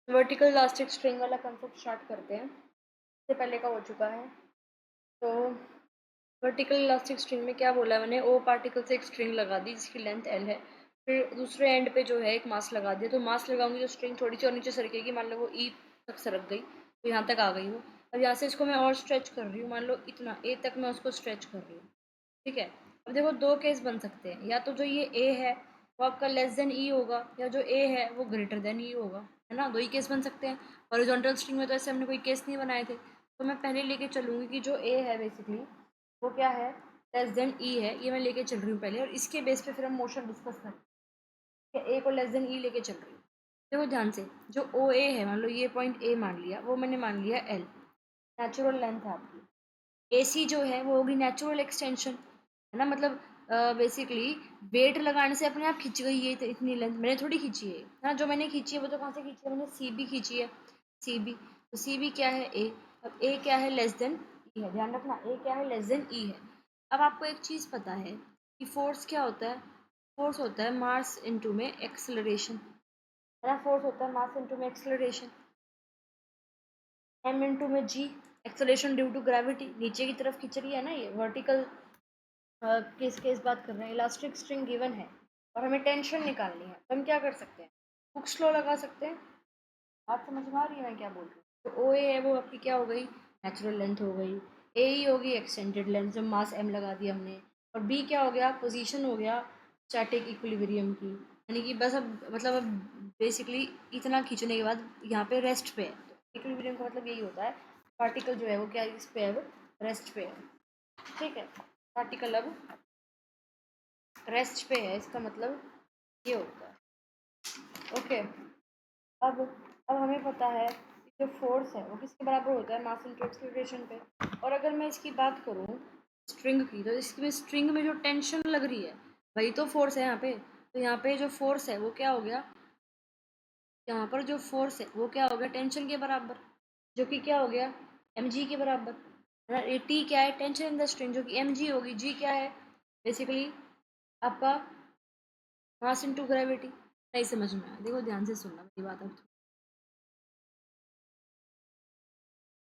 Vertical elastic string वाला concept start करते हैं। इससे पहले का हो चुका है। तो वर्टिकल इलास्टिक स्ट्रिंग में क्या बोला है मैंने, ओ पार्टिकल से एक स्ट्रिंग लगा दी जिसकी लेंथ एल है, फिर दूसरे एंड पे जो है एक मास लगा दिया। तो मास लगाऊंगी तो स्ट्रिंग थोड़ी सी और नीचे सरकेगी, मान लो वो ई तक सरक गई तो यहाँ तक आ गई वो। अब यहाँ से इसको मैं और स्ट्रेच कर रही हूँ, मान लो इतना ए तक मैं उसको स्ट्रेच कर रही हूँ। ठीक है। अब देखो दो केस बन सकते हैं, या तो जो ये ए है वो आपका लेस देन ई होगा, या जो ए है वो ग्रेटर देन ई होगा, है ना। दो ही केस बन सकते हैं। हॉरिजॉन्टल स्ट्रिंग में तो ऐसे हमने कोई केस नहीं बनाए थे। तो मैं पहले लेके चलूंगी कि जो ए है बेसिकली वो क्या है, लेस देन ई है, ये मैं लेके चल रही हूँ पहले, और इसके बेस पे फिर हम मोशन डिस्कस करें। ए को लेस देन ई लेके चल रही हूँ। देखो ध्यान से, जो ओ ए है, मान लो ये पॉइंट ए मान लिया, वो मैंने मान लिया एल, नेचुरल लेंथ है आपकी। ए सी जो है वो होगी नेचुरल एक्सटेंशन, है ना। मतलब बेसिकली वेट लगाने से अपने आप खिंच गई है, तो इतनी लेंथ मैंने थोड़ी खींची है ना। जो मैंने खींची है वो तो कहाँ से खींची है, मैंने सी बी खींची है। सी बी, तो सी बी क्या है, ए। अब ए क्या है, लेस देन ई है, ध्यान रखना, ए क्या है, लेस देन ई है। अब आपको एक चीज़ पता है कि फोर्स क्या होता है, फोर्स होता है मास इनटू में एक्सेलरेशन, है ना। फोर्स होता है मास इनटू में एक्सेलरेशन, एम इनटू में जी। एक्सेलरेशन ड्यू टू ग्रेविटी, नीचे की तरफ खींच रही है ना ये वर्टिकल। किस बात कर रहे हैं, इलास्टिक स्ट्रिंग गिवन है और हमें टेंशन निकालनी है, तो हम क्या कर सकते हैं, हुक्स लॉ लगा सकते हैं। बात समझ में आ रही है मैं क्या बोल रही हूँ। तो ओ ए है वो आपकी क्या हो गई, नेचुरल लेंथ हो गई। ए ई होगी एक्सटेंडेड लेंथ, जब मास एम लगा दिया हमने। और बी क्या हो गया, पोजीशन हो गया स्टैटिक इक्विलिब्रियम की, यानी कि बस अब मतलब अब बेसिकली इतना खींचने के बाद यहाँ पे रेस्ट पे है। तो इक्विलिब्रियम का मतलब यही होता है, पार्टिकल जो है वो क्या इस पे अब रेस्ट पे है। ठीक है, पार्टिकल अब रेस्ट पे है, इसका मतलब ये होता है। ओके। अब हमें पता है कि जो फोर्स है वो किसके बराबर होता है, मास इनटू एक्सेलरेशन पे। और अगर मैं इसकी बात करूँ स्ट्रिंग की, तो इसकी स्ट्रिंग में जो टेंशन लग रही है वही तो फोर्स है यहाँ पे। तो यहाँ पे जो फोर्स है वो क्या हो गया, यहाँ पर जो फोर्स है वो क्या हो गया, टेंशन के बराबर, जो कि क्या हो गया, एम जी के बराबर, है ना। ये टी क्या है, टेंशन इन द स्ट्रिंग, जो कि एम जी होगी। जी क्या है, बेसिकली आपका मास इनटू ग्रेविटी। नहीं समझ में आया, देखो ध्यान से सुनना मेरी बात। अब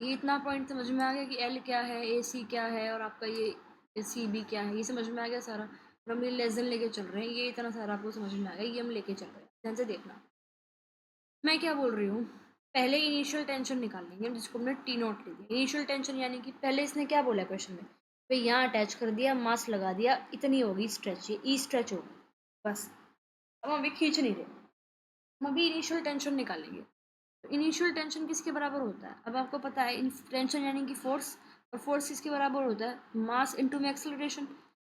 ये इतना पॉइंट समझ में आ गया कि एल क्या है, ए सी क्या है, और आपका ये सी बी क्या है, ये समझ में आ गया सारा। और हम ये लेसन लेके चल रहे हैं, ये इतना सारा आपको समझ में आ गया, ये हम लेके चल रहे हैं, ध्यान से देखना। मैं क्या बोल रही हूँ, पहले इनिशियल टेंशन निकाल लेंगे जिसको हमने टी नॉट ले दिया। इनिशियल टेंशन यानी कि पहले इसने क्या बोला क्वेश्चन में, भाई यहाँ अटैच कर दिया, मास लगा दिया, इतनी होगी स्ट्रेच, ये ई स्ट्रेच होगी बस। अब हम अभी खींच नहीं रहे, हम अभी इनिशियल टेंशन निकालेंगे। तो इनिशियल टेंशन किसके बराबर होता है, अब आपको पता है टेंशन यानी कि फोर्स, और फोर्स किसके बराबर होता है, मास इनटू में एक्सेलरेशन।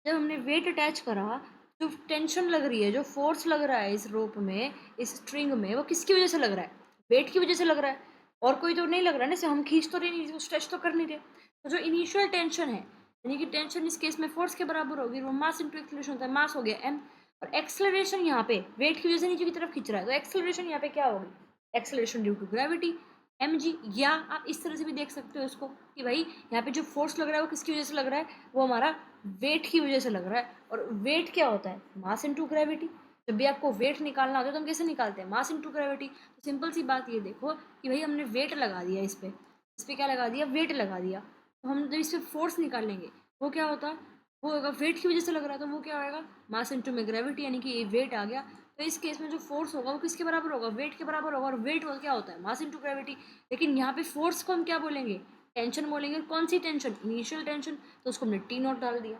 जब हमने वेट अटैच करा, जो टेंशन लग रही है, जो फोर्स लग रहा है इस रोप में, इस स्ट्रिंग में, वो किसकी वजह से लग रहा है, वेट की वजह से लग रहा है। और कोई तो नहीं लग रहा है ना, से हम खींच तो नहीं, स्ट्रेच तो कर नहीं रहे। तो जो इनिशियल टेंशन है, यानी कि टेंशन इस केस में फोर्स के बराबर होगी, वो मास इनटू एक्सेलरेशन होता है, मास हो गया एम। और एक्सेलरेशन यहाँ पे वेट की वजह से नीचे की तरफ खींच रहा है, तो एक्सेलरेशन यहाँ पे क्या होगी, acceleration due to gravity, m g. या आप इस तरह से भी देख सकते हो इसको कि भाई यहाँ पे जो फोर्स लग रहा है वो किसकी वजह से लग रहा है, वो हमारा वेट की वजह से लग रहा है। और वेट क्या होता है, मास इनटू ग्रेविटी। जब भी आपको वेट निकालना होता है तो हम कैसे निकालते हैं, मास इनटू ग्रेविटी। तो सिंपल सी बात ये देखो कि भाई हमने वेट लगा दिया इस पे क्या लगा दिया, वेट लगा दिया। तो हम जब इस पर फोर्स निकालेंगे वो क्या होता है, वो होगा वेट की वजह से लग रहा है, तो वो क्या होगा, मास इनटू में ग्रेविटी, यानी कि ये वेट आ गया। तो इस केस में जो फोर्स होगा वो किसके बराबर होगा, वेट के बराबर होगा। और वेट क्या होता है, मास इनटू ग्रेविटी। लेकिन यहाँ पे फोर्स को हम क्या बोलेंगे, टेंशन बोलेंगे। कौन सी टेंशन, इनिशियल टेंशन, तो उसको हमने टी नॉट डाल दिया।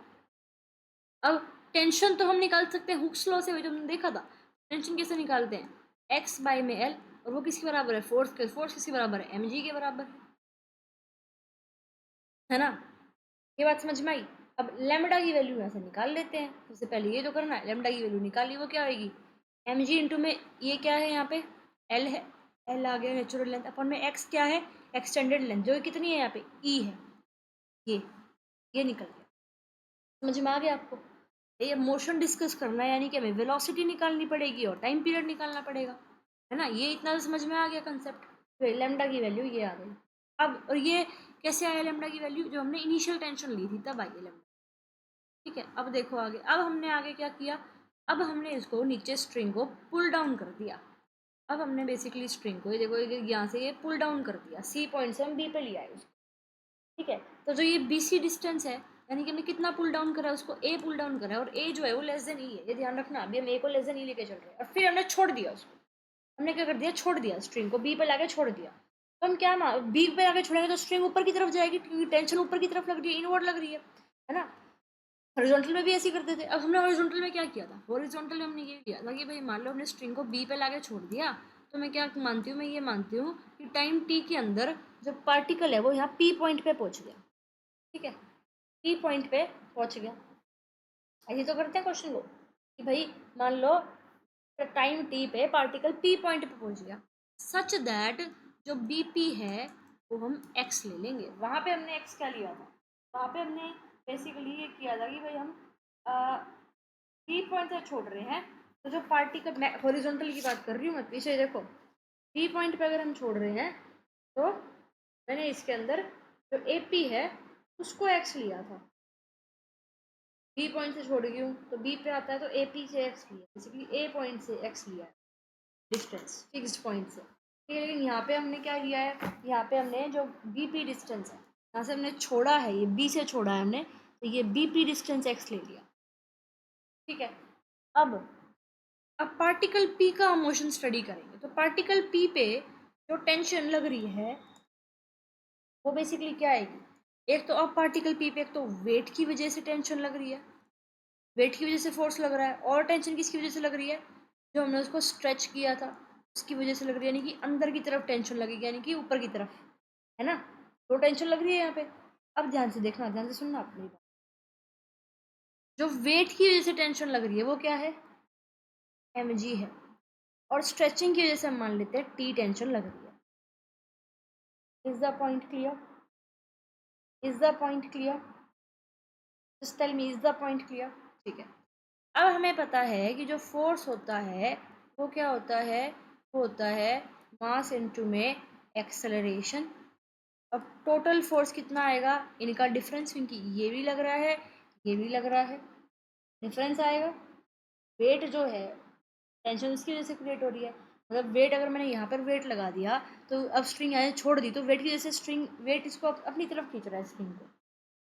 अब टेंशन तो हम निकाल सकते हैं हुक्स लॉ से, जो हमने देखा था। टेंशन कैसे निकालते हैं, एक्स बाई में एल, और वो किसके बराबर है, फोर्स किसके बराबर है, एम जी के बराबर है ना। ये बात समझ में आई। अब लेमडा की वैल्यू यहाँ से निकाल लेते हैं, सबसे पहले ये तो करना है, लेमडा की वैल्यू निकाली, वो क्या आएगी, एम जी इंटू में ये क्या है यहाँ पे, एल है, एल आ गया नेचुरल लेंथ, अपन में एक्स क्या है, एक्सटेंडेड लेंथ, जो कितनी है यहाँ पे, ई है, ये ये निकल गया। समझ में आ गया आपको। ये मोशन डिस्कस करना है, यानी कि हमें वेलोसिटी निकालनी पड़ेगी और टाइम पीरियड निकालना पड़ेगा, है ना। ये इतना तो समझ में आ गया कंसेप्ट। तो लेमडा की वैल्यू ये आ गई। अब और ये कैसे आया लेमडा की वैल्यू, जो हमने इनिशियल टेंशन ली थी तब आई है लेमडा। ठीक है, अब देखो आगे, अब हमने आगे क्या किया, अब हमने इसको नीचे स्ट्रिंग को पुल डाउन कर दिया। अब हमने बेसिकली स्ट्रिंग को ये देखो यहाँ से ये पुल डाउन कर दिया, सी पॉइंट से हम बी पे लिया है उसको, ठीक है। तो जो ये बी सी डिस्टेंस है, यानी कि हमने कितना पुल डाउन करा है उसको, ए पुल डाउन करा है, और ए जो है वो लेस देन ई है, ये ध्यान रखना। अभी हम ए को लेस देन ई लेके चल रहे हैं, और फिर हमने छोड़ दिया उसको, हमने क्या कर दिया, छोड़ दिया स्ट्रिंग को, बी पे लाके छोड़ दिया। तो हम क्या बी पे लाके छोड़ेंगे तो स्ट्रिंग ऊपर की तरफ जाएगी, क्योंकि टेंशन ऊपर की तरफ लग रही है, इनवर्ड लग रही है ना। हॉरिजॉन्टल में भी ऐसे ही करते थे। अब हमने हॉरिजॉन्टल में क्या किया था, हॉरिजॉन्टल में हमने ये किया था कि भाई मान लो हमने स्ट्रिंग को बी पे लाके छोड़ दिया, तो मैं क्या मानती हूँ, मैं ये मानती हूँ कि टाइम टी के अंदर जो पार्टिकल है वो यहाँ पी पॉइंट पे पहुंच गया, ठीक है, पी पॉइंट पे पहुंच गया। ऐसे तो करते हैं क्वेश्चन को कि भाई मान लो टाइम टी पे पार्टिकल पी पॉइंट पे पहुंच गया, सच दैट जो बी पी है वो हम एक्स ले लेंगे। वहाँ पे हमने एक्स क्या लिया था, वहाँ पे हमने बेसिकली ये किया था कि भाई हम पी पॉइंट से छोड़ रहे हैं, तो जो पार्टिकल, मैं हॉरिजॉन्टल की बात कर रही हूँ, मैं पीछे देखो पी पॉइंट पे अगर हम छोड़ रहे हैं, तो मैंने इसके अंदर जो ए पी है उसको एक्स लिया था, बी पॉइंट से छोड़ गई हूँ तो बी पे आता है, तो ए पी से एक्स लिया, बेसिकली ए पॉइंट से एक्स लिया है डिस्टेंस फिक्स्ड पॉइंट से, ठीक है। लेकिन यहाँ पे हमने क्या लिया है, यहाँ पे हमने जो बी पी डिस्टेंस है, यहाँ से हमने छोड़ा है, ये बी से छोड़ा है हमने, तो ये बी पी डिस्टेंस एक्स ले लिया, ठीक है। अब पार्टिकल पी का मोशन स्टडी करेंगे, तो पार्टिकल पी पे जो टेंशन लग रही है वो बेसिकली क्या आएगी, एक तो अब पार्टिकल पी पे एक तो वेट की वजह से टेंशन लग रही है, वेट की वजह से फोर्स लग रहा है, और टेंशन किसकी वजह से लग रही है, जो हमने उसको स्ट्रेच किया था उसकी वजह से लग रही है, यानी कि अंदर की तरफ टेंशन लगेगी, यानी कि ऊपर की तरफ, है ना। तो टेंशन लग रही है यहाँ पे। अब ध्यान से देखना, ध्यान से सुनना अपनी बात, जो वेट की वजह से टेंशन लग रही है वो क्या है, एम जी है, और स्ट्रेचिंग की वजह से हम मान लेते हैं टी टेंशन लग रही है। Is the point clear, is the point clear, just tell me, is the point clear, ठीक है। अब हमें पता है कि जो फोर्स होता है वो क्या होता है, वो होता है मास इनटू में एक्सेलरेशन। अब टोटल फोर्स कितना आएगा, इनका डिफरेंस, क्योंकि ये भी लग रहा है ये भी लग रहा है, डिफरेंस आएगा। वेट जो है टेंशन उसकी वजह से क्रिएट हो रही है, मतलब वेट अगर मैंने यहाँ पर वेट लगा दिया, तो अब स्ट्रिंग यहाँ छोड़ दी, तो वेट की वजह से स्ट्रिंग, वेट इसको अपनी तरफ खींच रहा है स्ट्रिंग को,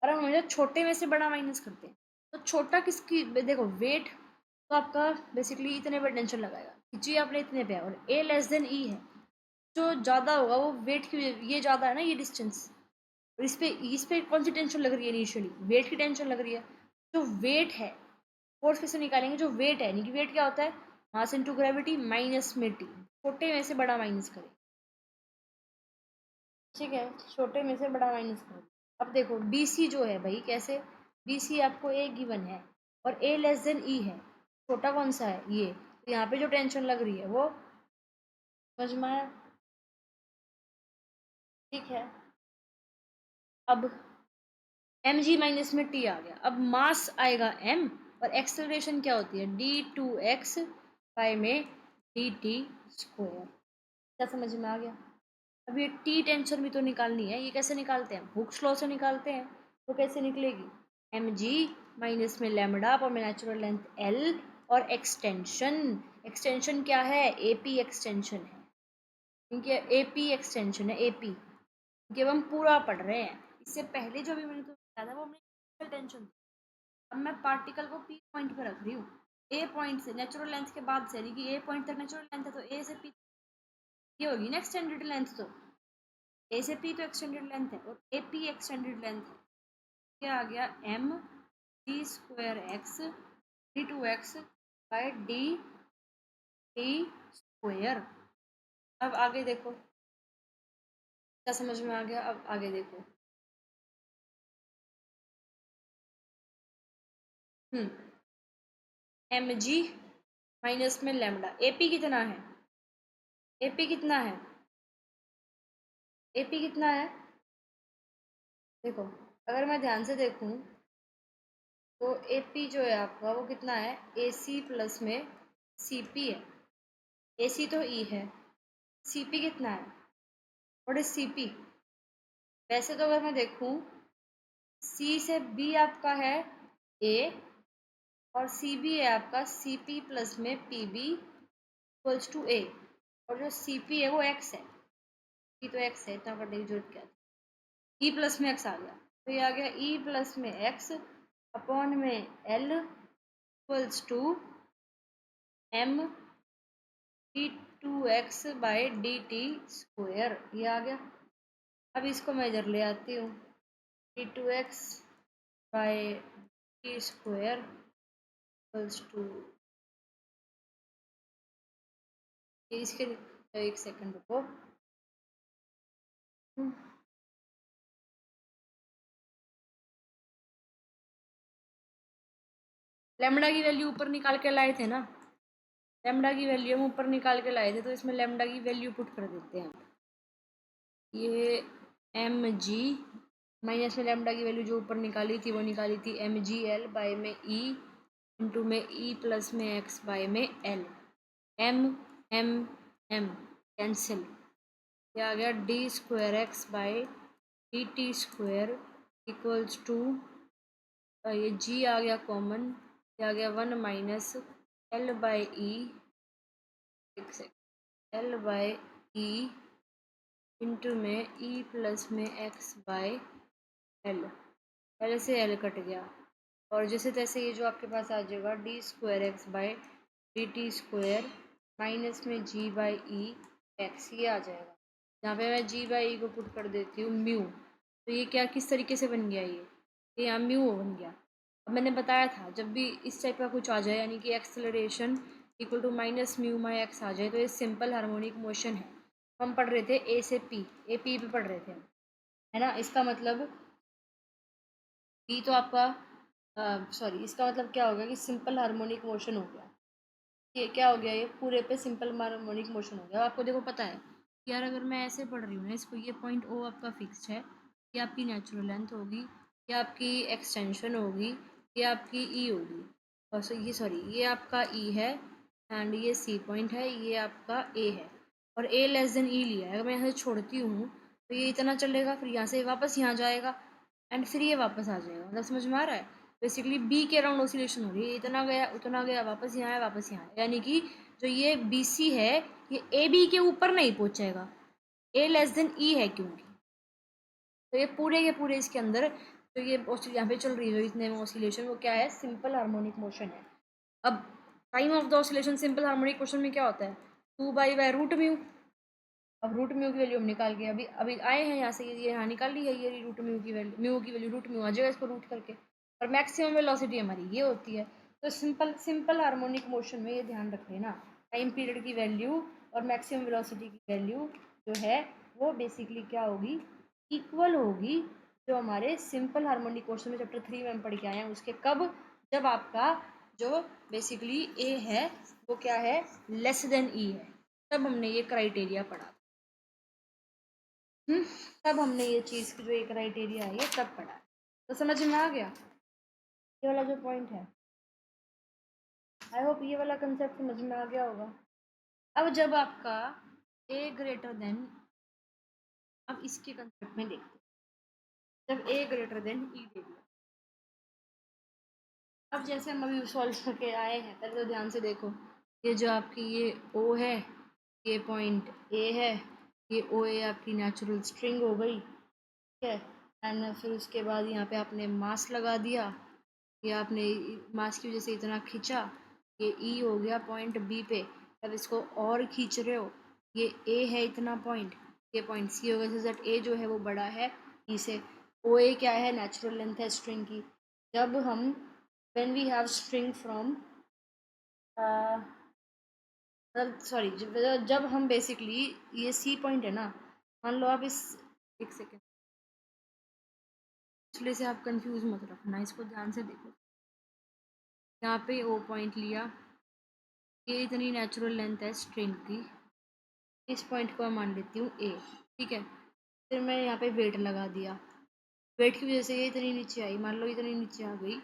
और हम हमेशा छोटे में से बड़ा माइनस करते हैं, तो छोटा किसकी, देखो वेट तो आपका बेसिकली इतने पर टेंशन लगाएगा, खींचिए आपने इतने पे, और ए लेस देन ई है, जो ज़्यादा होगा वो वेट की, ये ज़्यादा है ना ये डिस्टेंस, और इस पे कौन सी टेंशन लग रही है, इनिशियली वेट की टेंशन लग रही है। जो वेट है, फोर्स कैसे निकालेंगे, जो वेट है, यानी कि वेट क्या होता है, मास इनटू ग्रेविटी माइनस में टी, छोटे में से बड़ा माइनस करें, ठीक है, छोटे में से बड़ा माइनस करें। अब देखो बी सी जो है भाई, कैसे, बी सी आपको ए गिवन है और ए लेस देन ई है, छोटा कौन सा है ये, तो यहाँ पे जो टेंशन लग रही है वो, समझ में आया, ठीक है। अब एम जी माइनस में टी आ गया, अब मास आएगा एम, और एक्सेलरेशन क्या होती है, डी टू एक्स बाय में डी टी स्क्वायर, क्या समझ में आ गया। अब ये टी टेंशन भी तो निकालनी है, ये कैसे निकालते हैं, हुक्स लॉ से निकालते हैं, तो कैसे निकलेगी, एम जी माइनस में लैम्बडा और में नेचुरल लेंथ एल, और एक्सटेंशन, एक्सटेंशन क्या है, ए पी एक्सटेंशन है, क्योंकि ए पी एक्सटेंशन है, ए पी, क्योंकि अब हम पूरा पढ़ रहे हैं, इससे पहले जो भी मैंने तो बताया था वो हमने टेंशन, अब मैं पार्टिकल को पी पॉइंट पे रख रही हूँ, ए पॉइंट से नेचुरल लेंथ के बाद से, यानी कि ए पॉइंट तक नेचुरल लेंथ है, तो ए से पी ये होगी ना एक्सटेंडेड लेंथ, तो ए से पी तो एक्सटेंडेड लेंथ है, और ए पी एक्सटेंडेड लेंथ है, क्या आ गया, m d square x d two x by d t square. अब आगे देखो, क्या समझ में आ गया, अब आगे देखो, एम जी माइनस में लैम्बडा, ए पी कितना है, ए पी कितना है, ए पी कितना है, देखो अगर मैं ध्यान से देखूं, तो ए पी जो है आपका वो कितना है, ए सी प्लस में सी पी है, ए सी तो ई है, सी पी कितना है, व्हाट इज सी पी, वैसे तो अगर मैं देखूं, सी से बी आपका है ए, और सी बी है आपका सी पी प्लस में पी बी इक्वल्स टू ए, और जो सी पी है वो एक्स है, ई तो एक्स है, इतना करने की जरूरत क्या है। ई प्लस में एक्स आ गया, तो ये आ गया ई प्लस में एक्स अपॉन में l equals to m d two x by d t square, ये आ गया। अब इसको मैं इधर ले आती हूँ, d two x by t square equals to, इसके एक सेकंड रुको। लेमडा की वैल्यू ऊपर निकाल के लाए थे ना, लेमडा की वैल्यू हम ऊपर निकाल के लाए थे, तो इसमें लेमडा की वैल्यू पुट कर देते हैं। ये एम जी माइनस में लेमडा की वैल्यू जो ऊपर निकाली थी वो निकाली थी एम जी एल बाई में ई इंटू में ई प्लस में एक्स बाई में l, m m m cancel, ये आ गया d square x by d t square equals to, ये जी आ गया कॉमन, ये आ गया 1 minus l by e, l by e into में ई प्लस में एक्स बाई एल, एल से एल कट गया, और जैसे तैसे ये जो आपके पास आ जाएगा D square x by d t square minus में जी बाई ई एक्स, ये आ जाएगा। यहाँ पे मैं जी बाई ई को पुट कर देती हूँ म्यू, तो ये क्या किस तरीके से बन गया, ये यहाँ म्यू बन गया। अब मैंने बताया था जब भी इस टाइप का कुछ आ जाए, यानी कि acceleration equal to minus mu माई एक्स आ जाए, तो ये सिंपल हार्मोनिक मोशन है। हम पढ़ रहे थे ए से पी, ए पी पे पढ़ रहे थे, है ना। इसका मतलब पी तो आपका सॉरी, इसका मतलब क्या हो गया कि सिंपल हार्मोनिक मोशन हो गया। ये क्या हो गया, ये पूरे पे सिंपल हार्मोनिक मोशन हो गया। आपको देखो पता है कि यार अगर मैं ऐसे पढ़ रही हूँ ना इसको, ये पॉइंट ओ आपका फिक्स है, ये आपकी नेचुरल लेंथ होगी, ये आपकी एक्सटेंशन होगी, ये आपकी ई होगी, और ये सॉरी ये आपका ई है एंड ये सी पॉइंट है, ये आपका ए है, और ए लेस देन ई लिया है। अगर मैं यहाँ से छोड़ती हूँ तो ये इतना चलेगा, फिर यहाँ से वापस यहाँ जाएगा एंड फिर ये वापस आ जाएगा। मतलब समझ में आ रहा है, बेसिकली बी के अराउंड ऑसिलेशन हो रही है, इतना गया उतना गया, वापस यहाँ है वापस यहाँ है, यानी कि जो ये बी सी है ये ए बी के ऊपर नहीं पहुँचेगा, ए लेस देन ई है क्योंकि, तो ये पूरे के पूरे इसके अंदर तो ये यहाँ पे चल रही है जो इतने में ऑसिलेशन, वो क्या है, सिंपल हार्मोनिक मोशन है। अब time of the oscillation simple harmonic motion में क्या होता है, 2 बाई रूट म्यू। अब रूट म्यू की वैल्यू हम निकाल के अभी अभी आए हैं यहाँ से, ये यहाँ निकाल ली है, ये रूट म्यू की वैल्यू, म्यू की वैल्यू रूट म्यू आ जाएगा इसको रूट करके, और मैक्सिमम वेलोसिटी हमारी ये होती है। तो सिंपल सिंपल हार्मोनिक मोशन में ये ध्यान रख लेना, टाइम पीरियड की वैल्यू और मैक्सिमम वेलोसिटी की वैल्यू जो है वो बेसिकली क्या होगी, इक्वल होगी, जो हमारे सिंपल हार्मोनिक मोशन में चैप्टर 3 में हम पढ़ के आए हैं उसके, कब, जब आपका जो बेसिकली ए है वो क्या है, लेस देन ई है, तब हमने ये क्राइटेरिया पढ़ा। तब हमने ये चीज़ की जो एक क्राइटेरिया है ये तब पढ़ा है, तो समझ में आ गया ये वाला जो पॉइंट है। आई होप ये वाला कंसेप्ट समझ में आ गया होगा। अब जब आपका ए ग्रेटर देन, अब इसके कंसेप्ट में देखते हैं, जब ए ग्रेटर देन ई दे दिया, अब जैसे हम अभी सॉल्व करके आए हैं, पहले तो ध्यान से देखो, ये जो आपकी ये ओ है, ये पॉइंट ए है, ये ओ ए आपकी नेचुरल स्ट्रिंग हो गई, ठीक है, एंड फिर उसके बाद यहाँ पे आपने मास लगा दिया, ये आपने मास की वजह से इतना खींचा, ये ई हो गया पॉइंट बी पे, अब इसको और खींच रहे हो, ये ए है इतना पॉइंट, ये पॉइंट सी हो गया, दैट ए जो है वो बड़ा है ई से। ओ ए क्या है, नेचुरल लेंथ है स्ट्रिंग की। जब हम when we have string from sorry जब हम बेसिकली ये सी पॉइंट है ना, मान लो आप इस, एक सेकेंड, इसलिए से आप कंफ्यूज मत रखना, इसको ध्यान से देखो, यहाँ पे ओ पॉइंट लिया, ये इतनी नेचुरल लेंथ है स्ट्रिंग की, इस पॉइंट को मैं मान लेती हूँ ए, ठीक है, फिर मैं यहाँ पे वेट लगा दिया, वेट की वजह से ये इतनी नीचे आई, मान लो इतनी नीचे आ गई,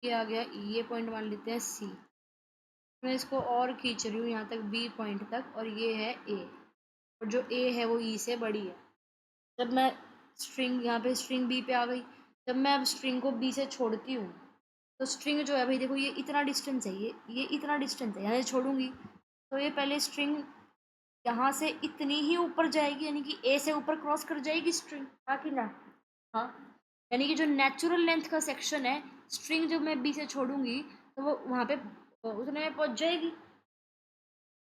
ये आ गया ई, ये पॉइंट मान लेते हैं सी, मैं इसको और खींच रही हूँ यहाँ तक बी पॉइंट तक, और ये है ए, और जो ए है वो ई से बड़ी है। जब मैं स्ट्रिंग यहाँ पे स्ट्रिंग बी पे आ गई, जब मैं अब स्ट्रिंग को बी से छोड़ती हूँ, तो स्ट्रिंग जो है भाई देखो ये इतना डिस्टेंस है, ये इतना डिस्टेंस है, यहाँ से छोड़ूंगी तो ये पहले स्ट्रिंग यहाँ से इतनी ही ऊपर जाएगी, यानी कि ए से ऊपर क्रॉस कर जाएगी स्ट्रिंग, हाँ कि ना? हाँ, यानी कि जो नेचुरल लेंथ का सेक्शन है, स्ट्रिंग जब मैं बी से छोड़ूंगी तो वो वहाँ पे उतने में पहुँच जाएगी।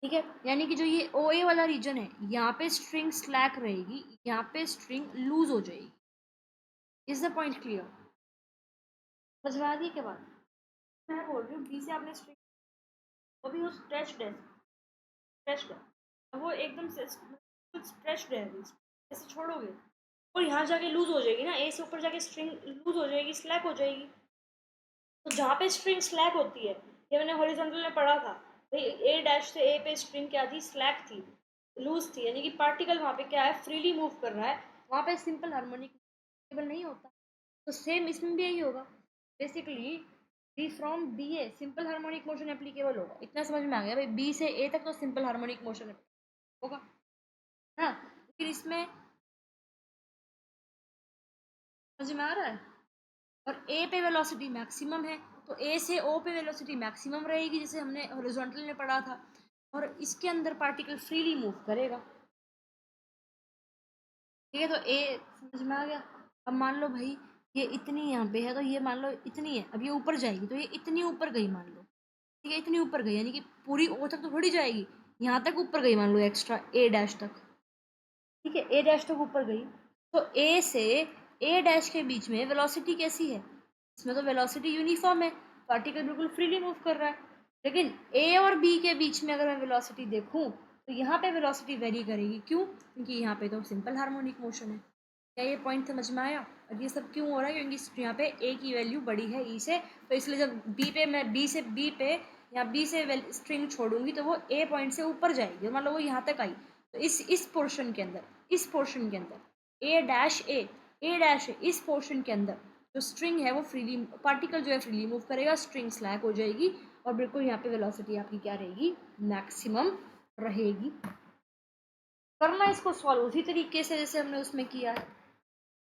ठीक है, यानी कि जो ये ओ ए वाला रीजन है, यहाँ पे स्ट्रिंग स्लैक रहेगी, यहाँ पे स्ट्रिंग लूज हो जाएगी। Is the point clear? समझवा दी के बाद मैं बोल रही हूँ बी से आपने स्ट्रिंग, वो भी वो स्ट्रेच्ड है, स्ट्रेच्ड है, वो एकदम से कुछ स्ट्रेच्ड है, ऐसे छोड़ोगे और यहाँ जाके लूज हो जाएगी ना, ए से ऊपर जाके स्ट्रिंग लूज हो जाएगी, स्लैक हो जाएगी। तो जहाँ पे स्ट्रिंग स्लैक होती है, ये मैंने हॉरिजॉन्टल में पढ़ा था भाई, ए डैश से ए पे स्ट्रिंग क्या थी, स्लैक थी, लूज थी, यानी कि पार्टिकल वहाँ पे क्या है, फ्रीली मूव कर रहा है, वहाँ पे सिंपल हार्मोनिक नहीं होता। तो सेम इसमें भी यही होगा, basically B from B A simple harmonic motion applicable होगा। इतना समझ में आ गया भाई, बी से ए तक तो सिंपल हार्मोनिक मोशन होगा ना। फिर इसमें समझ में आ रहा है, और ए पे वेलोसिटी मैक्सिमम है, तो ए से ओ पे वेलोसिटी मैक्सिमम रहेगी, जैसे हमने हॉरिजॉन्टल में पढ़ा था, और इसके अंदर पार्टिकल फ्रीली मूव करेगा। ठीक है, तो ए समझ में आ गया। अब मान लो भाई ये इतनी यहाँ पे है, तो ये मान लो इतनी है, अब ये ऊपर जाएगी, तो ये इतनी ऊपर गई मान लो। ठीक है, इतनी ऊपर गई, यानी कि पूरी ओ तक तो थोड़ी जाएगी, यहाँ तक ऊपर गई मान लो, एक्स्ट्रा ए डैश तक। ठीक है, ए डैश तक ऊपर गई, तो ए से ए डैश के बीच में वेलोसिटी कैसी है, इसमें तो वेलोसिटी यूनिफॉर्म है, पार्टिकल बिल्कुल फ्रीली मूव कर रहा है। लेकिन ए और बी के बीच में अगर मैं वेलोसिटी देखूं, तो यहाँ पे वेलोसिटी वेरी करेगी, क्यों? क्योंकि यहाँ पे तो सिंपल हार्मोनिक मोशन है। क्या ये पॉइंट समझ में आया? और ये सब क्यों हो रहा है? क्योंकि यहाँ पे ए की वैल्यू बड़ी है ई से, तो इसलिए जब बी पे मैं बी पे या बी से स्ट्रिंग छोड़ूंगी, तो वो ए पॉइंट से ऊपर जाएगी, मतलब वो यहाँ तक आई, तो इस पोर्शन के अंदर, इस पोर्शन के अंदर ए डैश ए इस पोर्शन के अंदर जो स्ट्रिंग है वो फ्रीली, पार्टिकल जो है फ्रीली मूव करेगा, स्ट्रिंग स्लैक हो जाएगी, और बिल्कुल यहाँ पे वेलोसिटी आपकी क्या रहेगी, मैक्सिमम रहेगी। करना इसको सॉल्व उसी तरीके से जैसे हमने उसमें किया है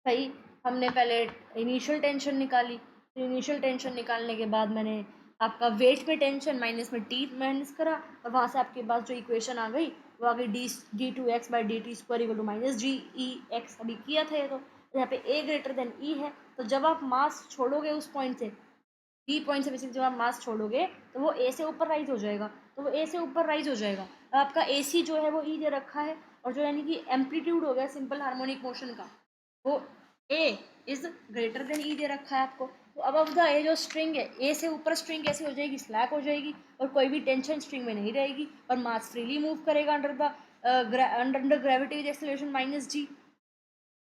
भाई। हमने पहले इनिशियल टेंशन निकाली, फिर इनिशियल टेंशन निकालने के बाद मैंने आपका वेट पे टेंशन माइनस में टी माइनस करा, और वहाँ से आपके पास जो इक्वेशन आ गई वो आ गई d2x by d t square equal to minus g e x. अभी किया था ये, तो यहाँ पे a ग्रेटर देन e है, तो जब आप मास छोड़ोगे उस पॉइंट से, बी पॉइंट से बेसिकली जब आप मास छोड़ोगे, तो वो ए से ऊपर राइज हो जाएगा, तो वो ए से ऊपर राइज हो जाएगा। अब आपका ए सी जो है वो ई दे रखा है, और जो यानी कि एम्पलीट्यूड हो गया सिंपल हार्मोनिक मोशन का, वो ए इज ग्रेटर देन ई दे रखा है आपको। तो अब ऑफ द ए जो स्ट्रिंग है, ए से ऊपर स्ट्रिंग कैसे हो जाएगी, स्लैक हो जाएगी, और कोई भी टेंशन स्ट्रिंग में नहीं रहेगी, और मास फ्रीली मूव करेगा under the under gravity with acceleration minus g.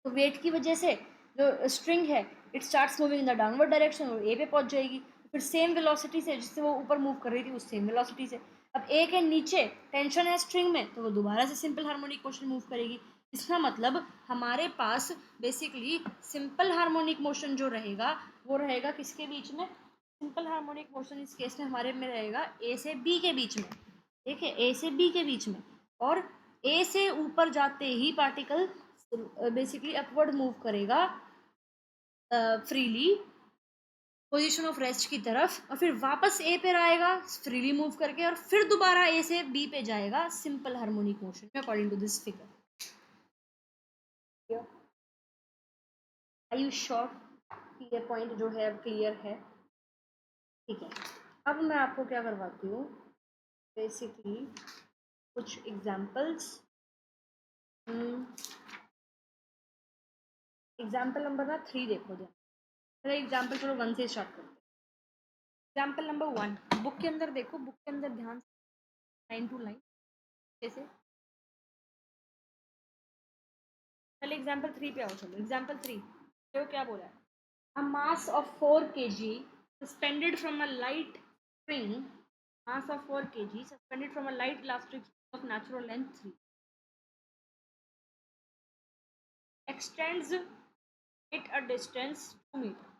तो वेट की वजह से जो स्ट्रिंग है it starts moving in the downward direction, और ए पे पहुंच जाएगी, फिर सेम वेलोसिटी से जिससे वो ऊपर मूव कर रही थी उस सेम वेलोसिटी से। अब ए के नीचे टेंशन है स्ट्रिंग में, तो वो दोबारा से सिंपल हार्मोनिक मोशन मूव करेगी। इसका मतलब हमारे पास बेसिकली सिंपल हार्मोनिक मोशन जो रहेगा वो रहेगा किसके बीच में, सिंपल हार्मोनिक मोशन इस केस में हमारे में रहेगा ए से बी के बीच में। देखिए ए से बी के बीच में, और ए से ऊपर जाते ही पार्टिकल बेसिकली अपवर्ड मूव करेगा फ्रीली पोजीशन ऑफ रेस्ट की तरफ, और फिर वापस ए पे आएगा फ्रीली मूव करके, और फिर दोबारा ए से बी पे जाएगा सिंपल हार्मोनिक मोशन में according to this figure. Are you sure कि ये पॉइंट जो है अब क्लियर है? ठीक है, अब मैं आपको क्या करवाती हूँ, बेसिकली कुछ एग्जाम्पल्स। एग्जाम्पल नंबर ना 3 देखो ध्यान, पहले एग्जाम्पल चलो 1 से स्टार्ट करते हैं। एग्जाम्पल नंबर 1 बुक के अंदर देखो, बुक के अंदर ध्यान से लाइन टू लाइन जैसे, पहले एग्जाम्पल 3 पे आओ। चलो एग्जाम्पल 3 तो क्या बोला है, a mass of 4 kg suspended from a light string, mass of 4 kg suspended from a light elastic string of natural length 3 extends it a distance 2 meter।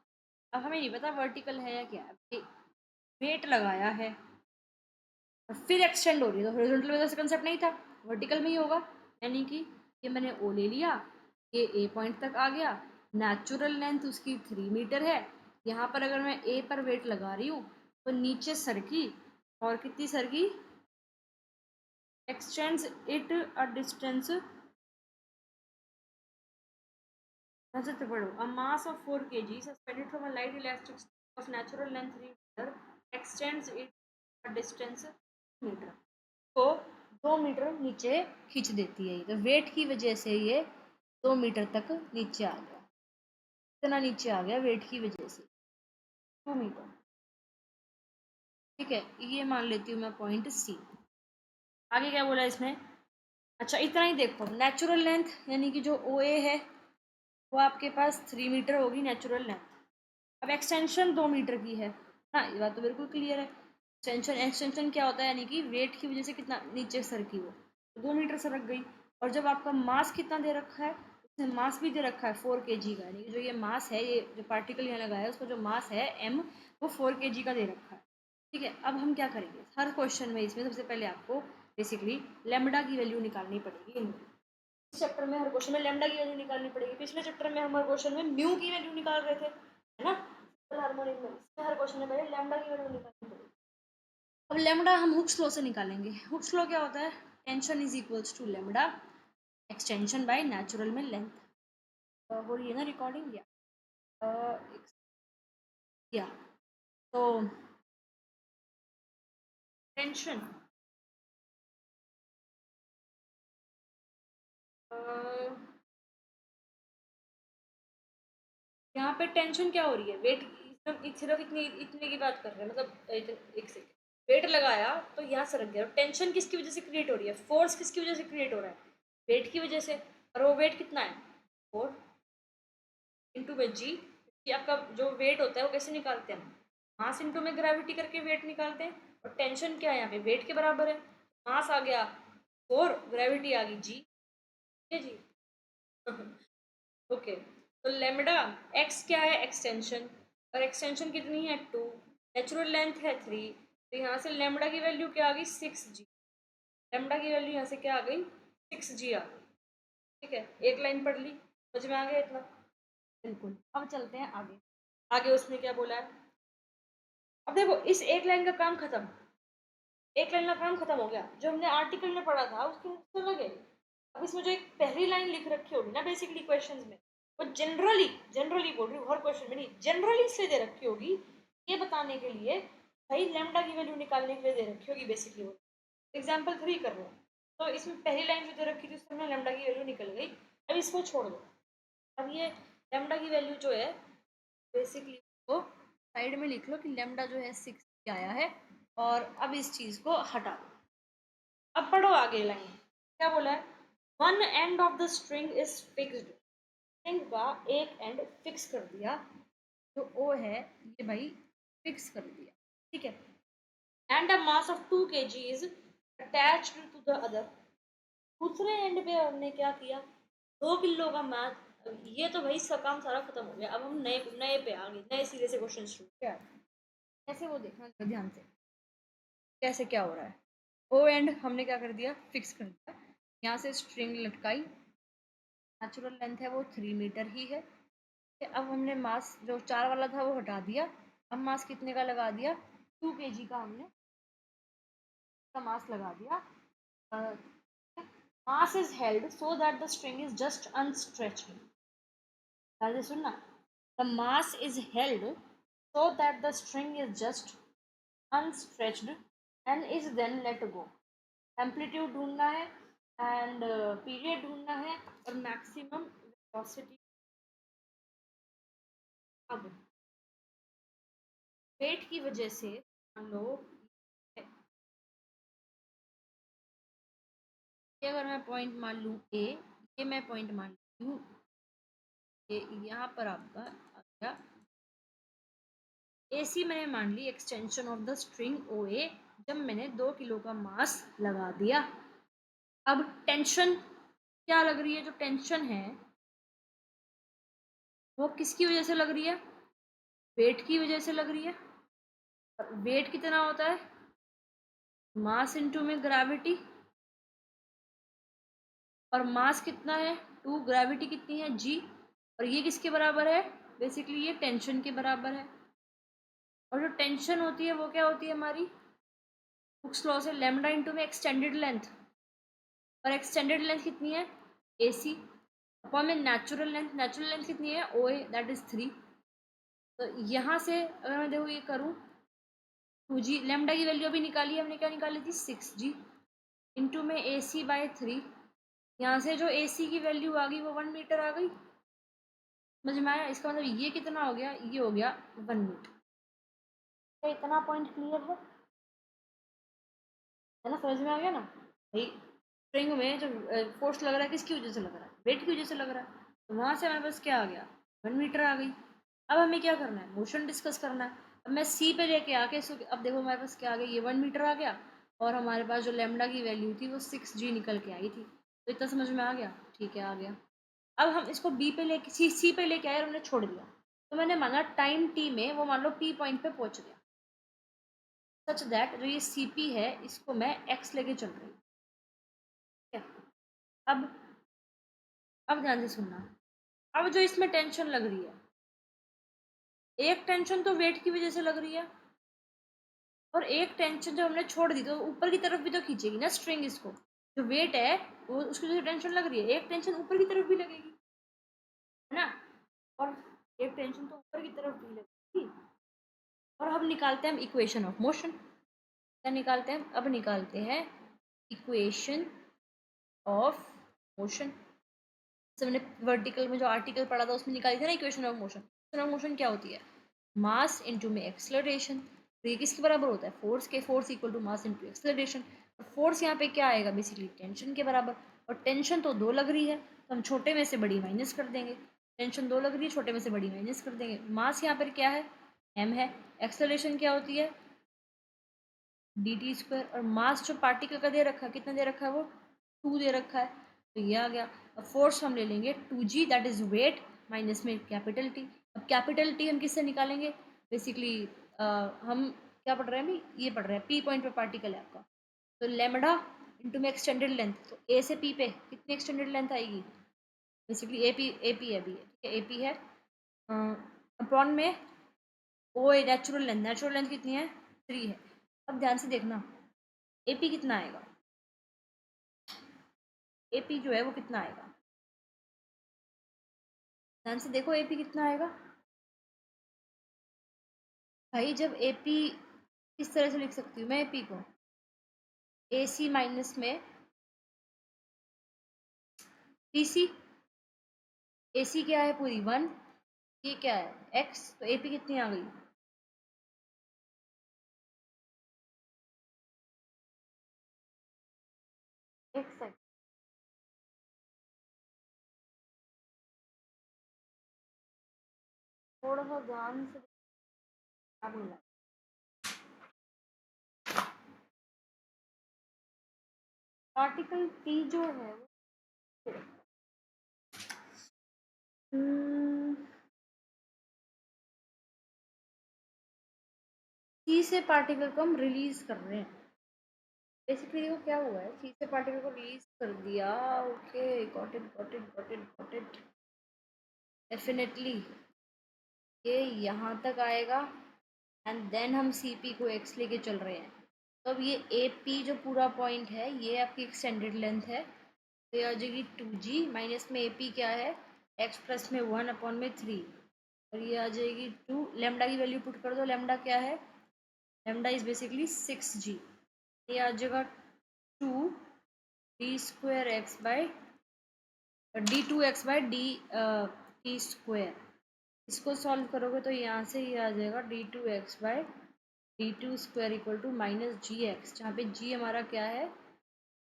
अब हमें नहीं पता वर्टिकल है या क्या है, वेट लगाया है और फिर एक्सटेंड हो रही है, तो हॉरिजॉन्टल में तो कंसेप्ट नहीं था, वर्टिकल में ही होगा। यानी कि ये मैंने ओ ले लिया, ये ए पॉइंट तक आ गया, नेचुरल लेंथ उसकी 3 मीटर है। यहाँ पर अगर मैं ए पर वेट लगा रही हूँ, तो नीचे सरकी, और कितनी सरकी, एक्सटेंड्स इट अ डिस्टेंस, तो पढ़ो, a mass of 4 kg suspended from a light elastic of natural length 3 meter extends it a distance metre, तो 2 मीटर नीचे खींच देती है। तो वेट की वजह से ये 2 मीटर तक नीचे आ गया, इतना नीचे आ गया वेट की वजह से 2 मीटर। ठीक है, ये मान लेती हूँ मैं पॉइंट सी। आगे क्या बोला इसमें? अच्छा इतना ही देखो, नेचुरल लेंथ यानी कि जो ओ ए है वो आपके पास 3 मीटर होगी नेचुरल लेंथ। अब एक्सटेंशन 2 मीटर की है ना, ये बात तो बिल्कुल क्लियर है। एक्सटेंशन क्या होता है, यानी कि वेट की वजह से कितना नीचे सरकी वो, तो 2 मीटर सरक गई। और जब आपका मास कितना दे रखा है, उसने मास भी दे रखा है 4 kg का, यानी कि जो ये मास है, ये जो पार्टिकल यहाँ लगाया है उसका जो मास है एम, वो 4 kg का दे रखा है। ठीक है, अब हम क्या करेंगे, हर क्वेश्चन में इसमें सबसे पहले आपको बेसिकली लेमडा की वैल्यू निकालनी पड़ेगी। इस चैप्टर में हर क्वेश्चन में लेमडा की वैल्यू निकालनी पड़ेगी। पिछले चैप्टर में हम हर क्वेश्चन में म्यू की वैल्यू निकाल रहे थे, है ना, हार्मोनिक में। इसमें हर क्वेश्चन में पहले लेमडा की वैल्यू निकालनी पड़ेगी। अब लेमडा हम हुक्स लॉ से निकालेंगे। हुक्स लॉ क्या होता है? Tension is equals to lambda extension by natural में लेंथ। हो रही है ना रिकॉर्डिंग? या तो टेंशन यहाँ पे टेंशन क्या हो रही है, वेट, सिर्फ इतनी इतने की बात कर रहे हैं, मतलब एक सेकेंड, वेट लगाया तो यहाँ सरक गया। टेंशन किसकी वजह से क्रिएट हो रही है, फोर्स किसकी वजह से क्रिएट हो रहा है, वेट की वजह से। और वो वेट कितना है, 4 में जी। कि आपका जो वेट होता है वो कैसे निकालते हैं, मास इंटू में ग्रेविटी करके वेट निकालते हैं। और टेंशन क्या है यहाँ पे, वेट के बराबर है। मास आ गया 4, ग्रेविटी आ गई जी। ठीक है जी। ओके, तो लेमडा एक्स क्या है, एक्सटेंशन, और एक्सटेंशन कितनी है 2, नेचुरल लेंथ है 3, तो यहाँ से लेमडा की वैल्यू क्या आ गई 6g। लेमडा की वैल्यू यहाँ से क्या आ गई 6g आ गई। ठीक है, एक लाइन पढ़ ली, समझ में आ गया इतना? बिल्कुल। अब चलते हैं आगे। आगे उसने क्या बोला है, अब देखो इस एक लाइन का काम खत्म, एक लाइन का काम खत्म हो गया। जो हमने आर्टिकल में पढ़ा था उसके उससे लगे। अब इसमें जो एक पहली लाइन लिख रखी होगी ना बेसिकली क्वेश्चंस में, वो जनरली जनरली बोल रही हूँ, हर क्वेश्चन में नहीं, जनरली इसलिए दे रखी होगी ये बताने के लिए भाई लेमडा की वैल्यू निकालने के लिए दे रखी होगी बेसिकली। वो एग्जाम्पल 3 कर रहे हो, तो इसमें पहली लाइन जो दे रखी थी उसमें लेमडा की वैल्यू निकल गई। अब इसको छोड़ दो। अब ये लेमडा की वैल्यू जो है बेसिकली वो साइड में लिख लो कि लेमडा जो है 6 आया है, और अब इस चीज को हटा दो। अब पढ़ो आगे लाइन, क्या बोला है, one end of the string is fixed, string का एक एंड फिक्स कर दिया, जो ओ है ये भाई फिक्स कर दिया। ठीक है, and a mass of 2 kg is attached to the other, दूसरे एंड पे हमने क्या किया, 2 किलो का मास। ये तो भाई इसका काम सारा खत्म हो गया। अब हम नए नए पे आ गए, नए सिरे से क्वेश्चन शुरू किया। कैसे वो देखना ध्यान से, कैसे क्या हो रहा है। ओ एंड हमने क्या कर दिया, फिक्स कर दिया। यहाँ से स्ट्रिंग लटकाई, नेचुरल लेंथ है वो 3 मीटर ही है। अब हमने मास जो 4 वाला था वो हटा दिया, अब मास कितने का लगा दिया, 2 kg का हमने का मास लगा दिया। Mass is held so that the string is just unstretched. सुनना, the mass is held so that the string is just unstretched and is then let go. Amplitude ढूंढना है एंड पीरियड ढूंढना है और मैक्सिमम वेलोसिटी। अब wait की वजह से मान लो ये, अगर मैं पॉइंट मान लूँ ए, ये मैं पॉइंट मान लूँ ए, यहाँ पर आपका आ गया ए सी, मैंने मान ली एक्सटेंशन ऑफ द स्ट्रिंग ओ ए, जब मैंने 2 किलो का मास लगा दिया। अब टेंशन क्या लग रही है, जो टेंशन है वो किसकी वजह से लग रही है, वेट की वजह से लग रही है। वेट कितना होता है, मास इनटू में ग्रेविटी, और मास कितना है 2, ग्रेविटी कितनी है जी, और ये किसके बराबर है, बेसिकली ये टेंशन के बराबर है। और जो टेंशन होती है वो क्या होती है हमारी, हुक्स लॉ से लेमडा इनटू में एक्सटेंडेड लेंथ, और एक्सटेंडेड लेंथ कितनी है AC अपॉन में नेचुरल लेंथ कितनी है OA दैट इज 3। तो यहाँ से अगर मैं देखो ये करूँ 2G लेमडा की वैल्यू अभी निकाली हमने, क्या निकाली थी 6G इंटू में AC/3। यहाँ से जो AC की वैल्यू आ गई वो 1 मीटर आ गई, समझ में आया? इसका मतलब ये कितना हो गया, ये हो गया 1 मीटर। क्या इतना पॉइंट क्लियर है ना? समझ में आ गया ना भाई? स्प्रिंग में जो फोर्स लग रहा है किसकी वजह से लग रहा है, वेट की वजह से लग रहा है। तो वहां से हमारे पास क्या आ गया 1 मीटर आ गई। अब हमें क्या करना है, मोशन डिस्कस करना है। अब मैं सी पे लेके आके अब देखो हमारे पास क्या आ गया, ये 1 मीटर आ गया और हमारे पास जो लेमडा की वैल्यू थी वो 6G निकल के आई थी। तो इतना समझ में आ गया? ठीक है आ गया। अब हम इसको बी पे लेके सी पे लेके आए और हमने छोड़ दिया। तो मैंने माना टाइम टी में वो मान लो पी पॉइंट पे पहुंच गया, सच दैट जो ये सीपी है इसको मैं एक्स लेके चल रही हूँ। ठीक है, अब ध्यान से सुनना। अब जो इसमें टेंशन लग रही है, एक टेंशन तो वेट की वजह से लग रही है और एक टेंशन जब हमने छोड़ दी तो ऊपर की तरफ भी तो खींचेगी ना स्ट्रिंग इसको। जो वेट है वो उसकी जो टेंशन लग रही है, एक टेंशन ऊपर की तरफ भी लगेगी, है ना? और एक टेंशन तो ऊपर की तरफ भी लगेगी। और अब निकालते हैं हम इक्वेशन ऑफ मोशन। क्या निकालते हैं? अब निकालते हैं इक्वेशन ऑफ मोशन। जैसे मैंने वर्टिकल में जो आर्टिकल पढ़ा था उसमें निकाली थी ना equation of motion. Equation of motion क्या होती है, मास इनटू में एक्सेलरेशन। तो ये किसके बराबर होता है, फोर्स के। Force equal to mass into acceleration. और फोर्स यहाँ पे क्या आएगा, बेसिकली टेंशन के बराबर। और टेंशन तो 2 लग रही है तो हम छोटे में से बड़ी माइनस कर देंगे। टेंशन 2 लग रही है, छोटे में से बड़ी माइनस कर देंगे। मास यहाँ पर क्या है, m है। एक्सेलरेशन क्या होती है, dt²। और मास जो पार्टिकल का दे रखा है, कितना दे रखा है, वो 2 दे रखा है। तो ये आ गया। अब फोर्स हम ले लेंगे 2G that is wait minus में कैपिटल T। अब कैपिटल T हम किससे निकालेंगे, बेसिकली हम क्या पढ़ रहे हैं अभी, ये पढ़ रहे हैं पी पॉइंट पे पार्टिकल है आपका। तो लेमडा इंटू में एक्सटेंडेड लेंथ, तो ए से पी पे कितनी एक्सटेंडेड लेंथ आएगी, बेसिकली ए पी है अभी, ठीक है AP है अपॉन में ओ ए नेचुरल लेंथ कितनी है 3 है। अब ध्यान से देखना AP कितना आएगा, AP जो है वो कितना आएगा, ध्यान से देखो AP कितना आएगा। भाई जब AP किस तरह से लिख सकती हूँ मैं AP को, AC माइनस में BC। AC क्या है पूरी 1, ये क्या है X, तो AP कितनी आ गई, X है। थोड़ा सा ध्यान से मिला आर्टिकल T जो है वो C से पार्टिकल को हम रिलीज कर रहे हैं। बेसिकली वो क्या हुआ है, सी से पार्टिकल को रिलीज कर दिया। ओके गॉट इट डेफिनेटली ये यहाँ तक आएगा एंड देन हम CP को X लेके चल रहे हैं। तो अब ये AP जो पूरा पॉइंट है ये आपकी एक्सटेंडेड लेंथ है, तो ये आ जाएगी 2G माइनस में AP क्या है X प्लस में 1 अपॉन में 3 और ये आ जाएगी 2। लेमडा की वैल्यू पुट कर दो, लेमडा क्या है, लेमडा इज बेसिकली 6G। ये आ जाएगा 2d² x/d2x/d t²। इसको सॉल्व करोगे तो यहाँ से ये आ जाएगा d2x/d2² इक्वल टू -gx, जहाँ पे g हमारा क्या है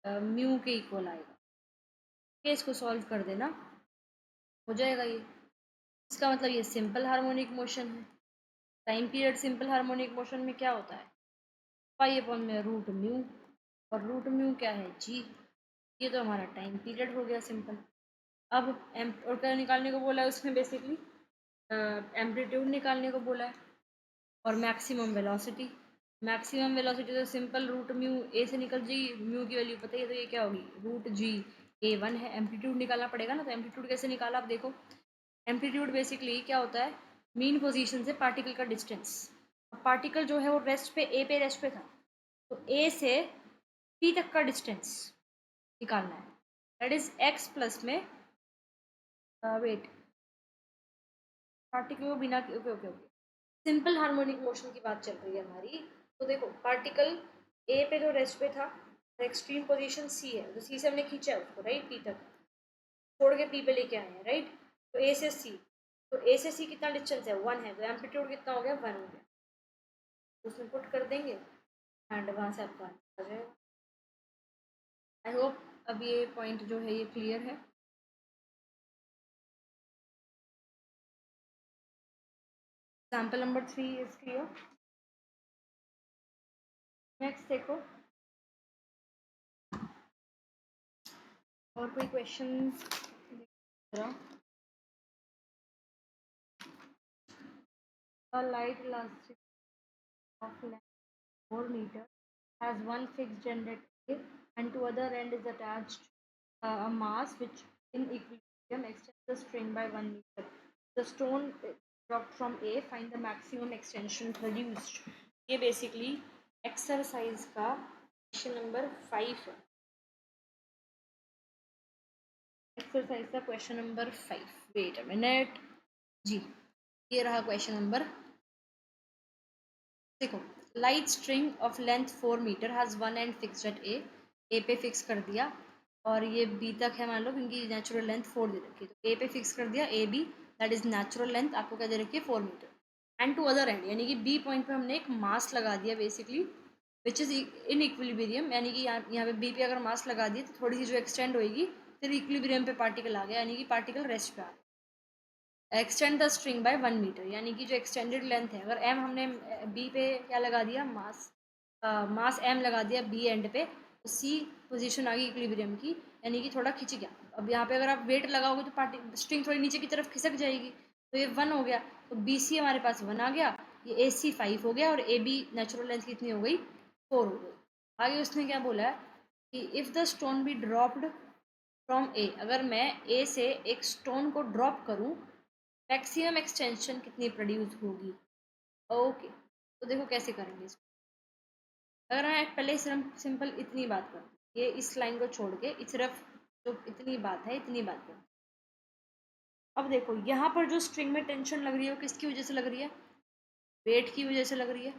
म्यू के इक्वल आएगा। ठीक है, इसको सॉल्व कर देना, हो जाएगा ये। इसका मतलब ये सिंपल हार्मोनिक मोशन है। Time period simple harmonic motion में क्या होता है, पाई अपॉन में रूट म्यू, और रूट म्यू क्या है जी। ये तो हमारा टाइम पीरियड हो गया सिंपल। अब और क्या निकालने को बोला है उसमें, बेसिकली एम्पलीट्यूड निकालने को बोला है और मैक्सिमम वेलोसिटी तो सिंपल रूट म्यू ए से निकल जाएगी, म्यू की वैल्यू पता ही है तो ये क्या होगी √G A1 है। एम्पलीट्यूड निकालना पड़ेगा ना, तो एम्पलीट्यूड कैसे निकाला आप देखो। एम्पलीट्यूड बेसिकली क्या होता है, मीन पोजीशन से पार्टिकल का डिस्टेंस। पार्टिकल जो है वो रेस्ट पे ए पे रेस्ट पे था, तो ए से पी तक का डिस्टेंस निकालना है। दैट इज एक्स प्लस में वेट पार्टिकल को बिना okay okay okay simple harmonic motion की बात चल रही है हमारी। तो देखो पार्टिकल ए पे जो रेस्ट पे था और एक्सट्रीम पोजीशन सी है, तो सी से हमने खींचा है उसको राइट, पी तक छोड़ के पी पे लेके आए हैं राइट। तो ए से सी, तो ए से सी कितना डिस्टेंस है 1 है, तो एम्पलीट्यूड कितना हो गया 1 हो गया, उसमें पुट कर देंगे एंड वहाँ से आपका आ जाएगा। आई होप अब ये पॉइंट जो है ये क्लियर है। Example number 3 is clear. Next देखो और कोई question. A light elastic of length 4 meter has one fixed end at A and to other end is attached a mass which in equilibrium extends the string by 1 meter. The stone dropped from A, find the maximum extension produced. ये basically exercise का question number 5 है। Exercise का question number 5। Wait a minute जी, ये रहा question number. देखो light string of length 4 metre has one end fixed at A पे fix कर दिया और ये बी तक है मान लो, क्योंकि नेचुरल लेंथ 4 दे रखी है, तो ए पे फिक्स कर दिया, A B that is natural length आपको क्या दे रखी है 4 metre. And to other end यानी कि बी पॉइंट पे हमने एक मास लगा दिया basically which is in equilibrium, यानी कि यहाँ पे बी पे अगर मास लगा दिए तो थोड़ी सी जो एक्सटेंड होगी फिर इक्विलिब्रियम पे पार्टिकल आ गया, यानी कि पार्टिकल रेस्ट पे आ गया। Extend the string by 1 metre, यानी कि जो एक्सटेंडेड लेंथ है, अगर एम हमने बी पे क्या लगा दिया मास, मास एम लगा दिया बी एंड पे, तो सी पोजीशन आ गई इक्विलिब्रियम की, यानी कि थोड़ा खिंच गया। अब यहाँ पे अगर आप वेट लगाओगे तो पार्टी स्ट्रिंग थोड़ी नीचे की तरफ खिसक जाएगी, तो ये 1 हो गया, तो बी सी हमारे पास 1 आ गया, ये ए सी 5 हो गया और ए बी नेचुरल लेंथ कितनी हो गई 4 हो गई। आगे उसने क्या बोला है कि if the stone be dropped from A, अगर मैं ए से एक स्टोन को ड्रॉप करूँ मैक्सिमम एक्सटेंशन कितनी प्रोड्यूस होगी। ओके तो देखो कैसे करेंगे इसको। अगर मैं पहले सिंपल इतनी बात करूँ, ये इस लाइन को छोड़ के सिर्फ जो इतनी बात है इतनी बात करूँ। अब देखो यहाँ पर जो स्ट्रिंग में टेंशन लग रही है वो किसकी वजह से लग रही है, वेट की वजह से लग रही है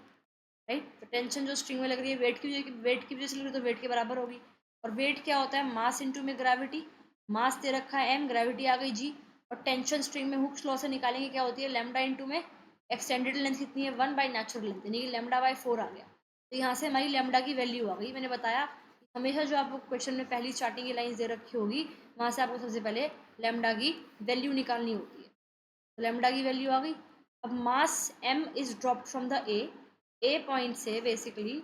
राइट। तो टेंशन जो स्ट्रिंग में लग रही है वेट की वजह से लग रही है, तो वेट के बराबर होगी। और वेट क्या होता है मास इंटू में ग्रेविटी, मास दे रखा है एम, ग्रेविटी आ गई जी, और टेंशन स्ट्रिंग में हुक्स लॉ से निकालेंगे क्या होती है लैम्डा इंटू में एक्सटेंडेड लेंथ कितनी है 1 बाई नेचुरल लेंथ, यानी कि लैम्डा बाई 4 आ गया। तो यहाँ से हमारी लैम्डा की वैल्यू आ गई। मैंने बताया हमेशा जो आपको क्वेश्चन में पहली स्टार्टिंग की लाइन्स दे रखी होगी वहाँ से आपको सबसे पहले लैम्डा की वैल्यू निकालनी होती है। तो लैम्डा की वैल्यू आ गई। अब mass M is drop from the A point से बेसिकली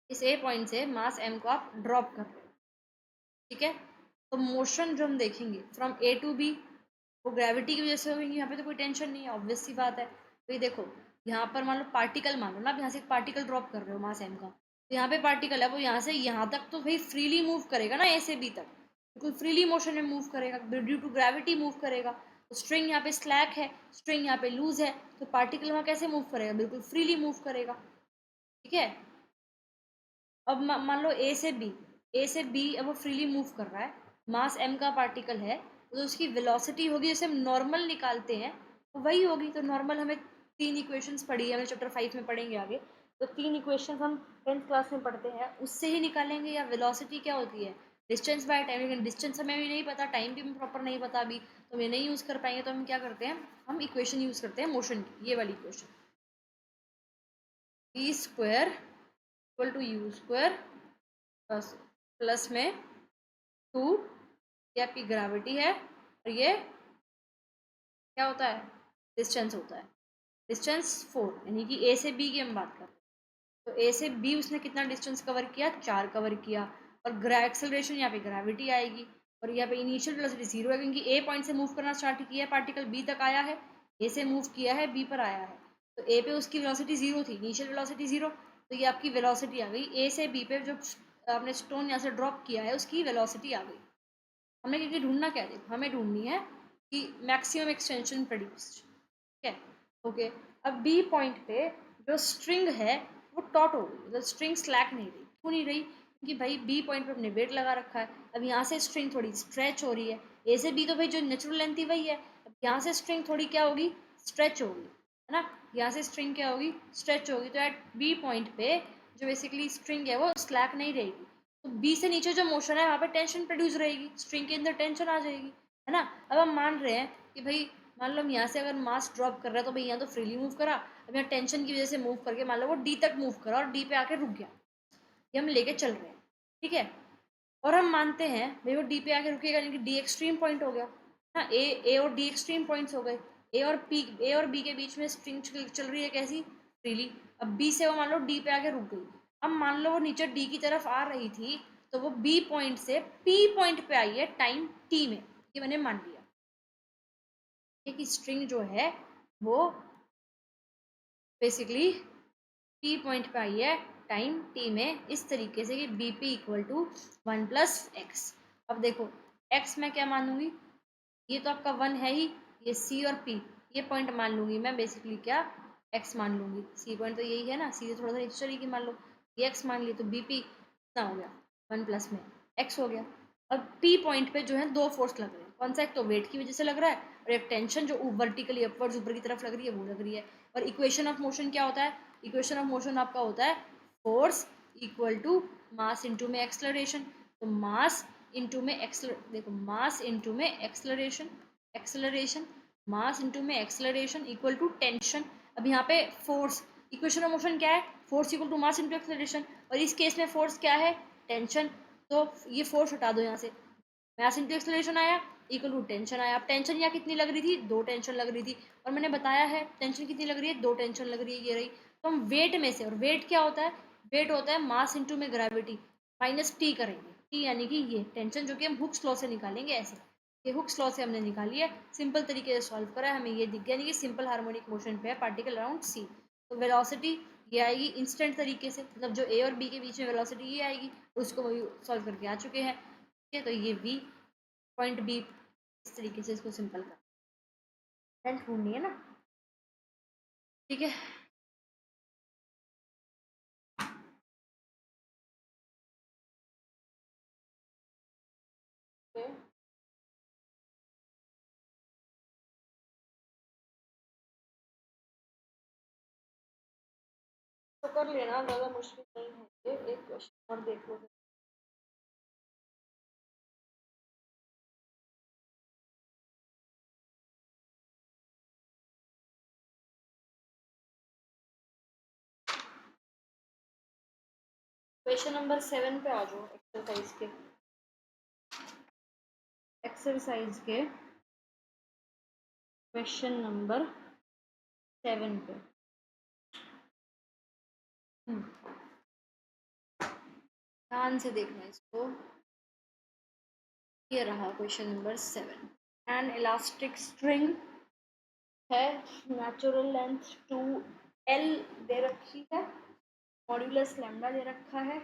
इस ए पॉइंट से मास एम को आप ड्रॉप कर रहे हो, ठीक है। तो मोशन जो हम देखेंगे फ्रॉम ए टू बी वो ग्रेविटी की वजह से होगी, यहाँ पे तो कोई टेंशन नहीं है, ऑब्वियस सी बात है। तो ये देखो यहाँ पर मान लो पार्टिकल मान लो ना, आप यहाँ से एक पार्टिकल ड्रॉप कर रहे हो मास एम का, तो यहाँ पे पार्टिकल है वो यहाँ से यहाँ तक तो भाई फ्रीली मूव करेगा ना, ए से बी तक बिल्कुल फ्रीली मोशन में मूव करेगा, ड्यू टू ग्रेविटी मूव करेगा। तो स्ट्रिंग यहाँ पे स्लैक है, स्ट्रिंग यहाँ पे लूज है, तो पार्टिकल वहाँ कैसे मूव करेगा, बिल्कुल फ्रीली मूव करेगा, ठीक है। अब मान लो ए से बी अब वो फ्रीली मूव कर रहा है, मास एम का पार्टिकल है, तो उसकी वेलोसिटी होगी जैसे हम नॉर्मल निकालते हैं तो वही होगी। तो नॉर्मल हमें 3 इक्वेशंस पढ़ी है, हमें चैप्टर 5 में पढ़ेंगे आगे, तो 3 इक्वेशंस हम 10th क्लास में पढ़ते हैं, उससे ही निकालेंगे। या वेलोसिटी क्या होती है डिस्टेंस बाय टाइम, लेकिन डिस्टेंस हमें भी नहीं पता, टाइम भी हमें प्रॉपर नहीं पता अभी, तो हमें नहीं यूज़ कर पाएंगे, तो हम क्या करते हैं हम इक्वेशन यूज़ करते हैं मोशन की, ये वाली equation e square equal to u square plus में 2, ये आपकी ग्रेविटी है और ये क्या होता है डिस्टेंस होता है, डिस्टेंस 4, यानी कि ए से बी की हम बात कर रहे हैं। तो ए से बी उसने कितना डिस्टेंस कवर किया 4 कवर किया, और एक्सेलरेशन यहाँ पे ग्रेविटी आएगी, और यहाँ पे इनिशियल वेलोसिटी 0 है क्योंकि ए पॉइंट से मूव करना स्टार्ट किया है पार्टिकल, बी तक आया है, ए से मूव किया है बी पर आया है, तो ए पे उसकी वेलोसिटी 0 थी, इनिशियल वेलोसिटी 0, तो ये आपकी वेलोसिटी आ गई। ए से बी पे जो आपने स्टोन यहाँ से ड्रॉप किया है उसकी वेलोसिटी आ गई। हमें क्योंकि ढूंढना क्या है, हमें ढूंढनी है कि मैक्सिमम एक्सटेंशन प्रोड्यूस्ड, ठीक है। ओके अब बी पॉइंट पे जो स्ट्रिंग है वो टॉट हो गई, मतलब स्ट्रिंग स्लैक नहीं रही। क्यों नहीं रही? क्योंकि भाई बी पॉइंट पे अपने वेट लगा रखा है। अब यहाँ से स्ट्रिंग थोड़ी स्ट्रेच हो रही है, ए से बी तो भाई जो नेचुरल लेंथ थी वही है। अब यहाँ से स्ट्रिंग थोड़ी क्या होगी, स्ट्रेच होगी, है ना। यहाँ से स्ट्रिंग क्या होगी, स्ट्रेच होगी। तो एट बी पॉइंट पे जो बेसिकली स्ट्रिंग है वो स्लैक नहीं रहेगी। तो बी से नीचे जो मोशन है वहाँ पे टेंशन प्रोड्यूस रहेगी, स्ट्रिंग के अंदर टेंशन आ जाएगी, है ना। अब हम मान रहे हैं कि भाई मान लो हम यहाँ से अगर मास ड्रॉप कर रहा है तो भाई यहाँ तो फ्रीली मूव करा, अब यहाँ टेंशन की वजह से मूव करके मान लो वो डी तक मूव करा और डी पे आके रुक गया, ये हम लेके चल रहे हैं, ठीक है। और हम मानते हैं भाई वो डी पे आके रुकेगा, यानी कि डी एक्सट्रीम पॉइंट हो गया ना, ए और डी एक्सट्रीम पॉइंट्स हो गए। ए और बी के बीच में स्ट्रिंग चल रही है कैसी, फ्रीली। अब बी से वो मान लो डी पे आके रुक गई। अब मान लो वो नीचे डी की तरफ आ रही थी, तो वो बी पॉइंट से पी पॉइंट पे आई है टाइम टी में, ये मैंने मान लिया कि स्ट्रिंग जो है वो बेसिकली पी पॉइंट पे आई है टाइम टी में, इस तरीके से कि B P equal to 1+x। अब देखो x मैं क्या मानूंगी, ये तो आपका 1 है ही, ये c और p ये पॉइंट मान लूंगी मैं बेसिकली क्या, x मान लूंगी। c पॉइंट तो यही है ना, c से थोड़ा सा नीचे चलेगी मान लो, ये x मान ली, तो bp कितना हो गया, 1 प्लस में x हो गया। अब p पॉइंट पे जो है दो फोर्स लग रहे हैं, कौन सा, एक तो वेट की वजह से लग रहा है और एक टेंशन जो वर्टिकली अपवर्ड्स ऊपर की तरफ लग रही है वो लग रही है। और इक्वेशन ऑफ मोशन क्या होता है, इक्वेशन ऑफ मोशन आपका होता है force equal to mass into में एक्सलरेशन। तो मास इंटू में देखो मास इंटू में एक्सलरेशन, एक्सलरेशन मास इंटू में एक्सलरेशन इक्वल टू टेंशन। अब यहाँ पे फोर्स, इक्वेशन ऑफ मोशन क्या है, force equal to mass into acceleration, और इस केस में फोर्स क्या है, टेंशन। तो ये फोर्स हटा दो यहाँ से, मास इंटू एक्सलरेशन आया इक्वल टू टेंशन आया। अब टेंशन यहाँ कितनी लग रही थी, दो टेंशन लग रही थी, और मैंने बताया है टेंशन कितनी लग रही है, दो टेंशन लग रही है, ये रही। तो हम वेट में से, और वेट क्या होता है, वेट होता है मास इंटू में ग्रेविटी माइनस टी करेंगे, टी यानी कि ये टेंशन जो कि हम हुक्स लॉ से निकालेंगे ऐसे, ये हुक्स लॉ से हमने निकाली है, सिंपल तरीके से सॉल्व करा है, हमें ये दिख गया, यानी कि सिंपल हार्मोनिक मोशन पे है पार्टिकल अराउंड सी। तो वेलोसिटी ये आएगी इंस्टेंट तरीके से, मतलब जो ए और बी के बीच में वेलोसिटी ये आएगी, उसको वही सॉल्व करके आ चुके हैं, ठीक है। तो ये वी पॉइंट बी, इस तरीके से इसको सिंपल कर ढूंढनी है ना, ठीक है। तो कर लेना, ज़्यादा मुश्किल नहीं है ये, एक क्वेश्चन और देख लो। क्वेश्चन नंबर 7 पे आ जाओ, एक्सरसाइज के क्वेश्चन नंबर 7 पे। ध्यान से देखना इसको, ये रहा question number 7। An elastic string है, नेचुरल लेंथ 2l दे रखी है, मॉड्यूलस लैम्डा दे रखा है,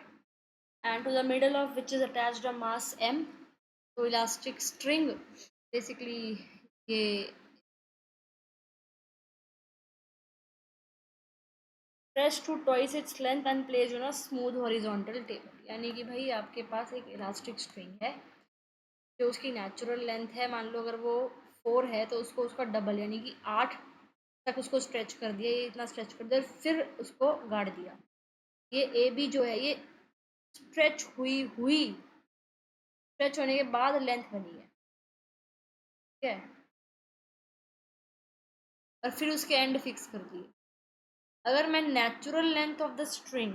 and to the middle of which is attached a mass m। तो इलास्टिक स्ट्रिंग बेसिकली ये stretch to twice its length and placed on a smooth horizontal table, यानी कि भाई आपके पास एक इलास्टिक स्ट्रिंग है जो उसकी नेचुरल लेंथ है, मान लो अगर वो 4 है तो उसको उसका डबल यानी कि 8 तक उसको स्ट्रेच कर दिया, ये इतना स्ट्रेच कर दिया, फिर उसको गाड़ दिया। ये ए बी जो है ये स्ट्रेच हुई हुई स्ट्रेच होने के बाद लेंथ बनी है, ठीक है, और फिर उसके एंड फिक्स कर दिए। अगर मैं natural length of the string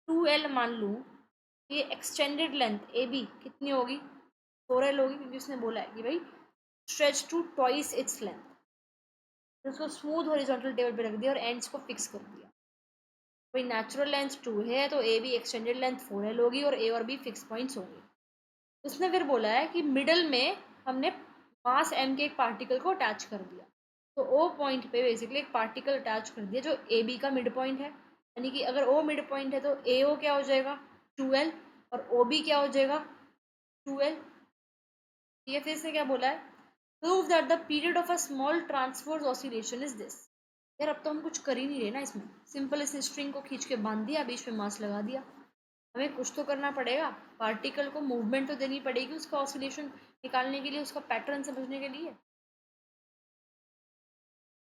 2l मान लूँ, ये एक्सटेंडेड लेंथ ए बी कितनी होगी, 4l होगी, क्योंकि उसने बोला है कि भाई stretch to twice its length, फिर उसको स्मूथ हॉरिजॉन्टल टेबल पे रख दिया और एंड्स को फिक्स कर दिया। भाई नेचुरल लेंथ 2 है तो A be extended length 4l होगी और ए और बी फिक्स पॉइंट्स होंगे। उसने फिर बोला है कि मिडल में हमने मास m के एक पार्टिकल को अटैच कर दिया, तो ओ पॉइंट पे बेसिकली एक पार्टिकल अटैच कर दिया जो ए बी का मिड पॉइंट है, यानी कि अगर ओ मिड पॉइंट है तो ए ओ क्या हो जाएगा 2l, और ओ बी क्या हो जाएगा 2l। ये फिर से क्या बोला है, prove that the period of a small transverse oscillation is this. यार अब तो हम कुछ कर ही नहीं रहे ना इसमें, सिंपल इस स्ट्रिंग को खींच के बांध दिया, बीच में मास लगा दिया। हमें कुछ तो करना पड़ेगा, पार्टिकल को मूवमेंट तो देनी पड़ेगी उसका ऑसिलेशन निकालने के लिए, उसका पैटर्न समझने के लिए।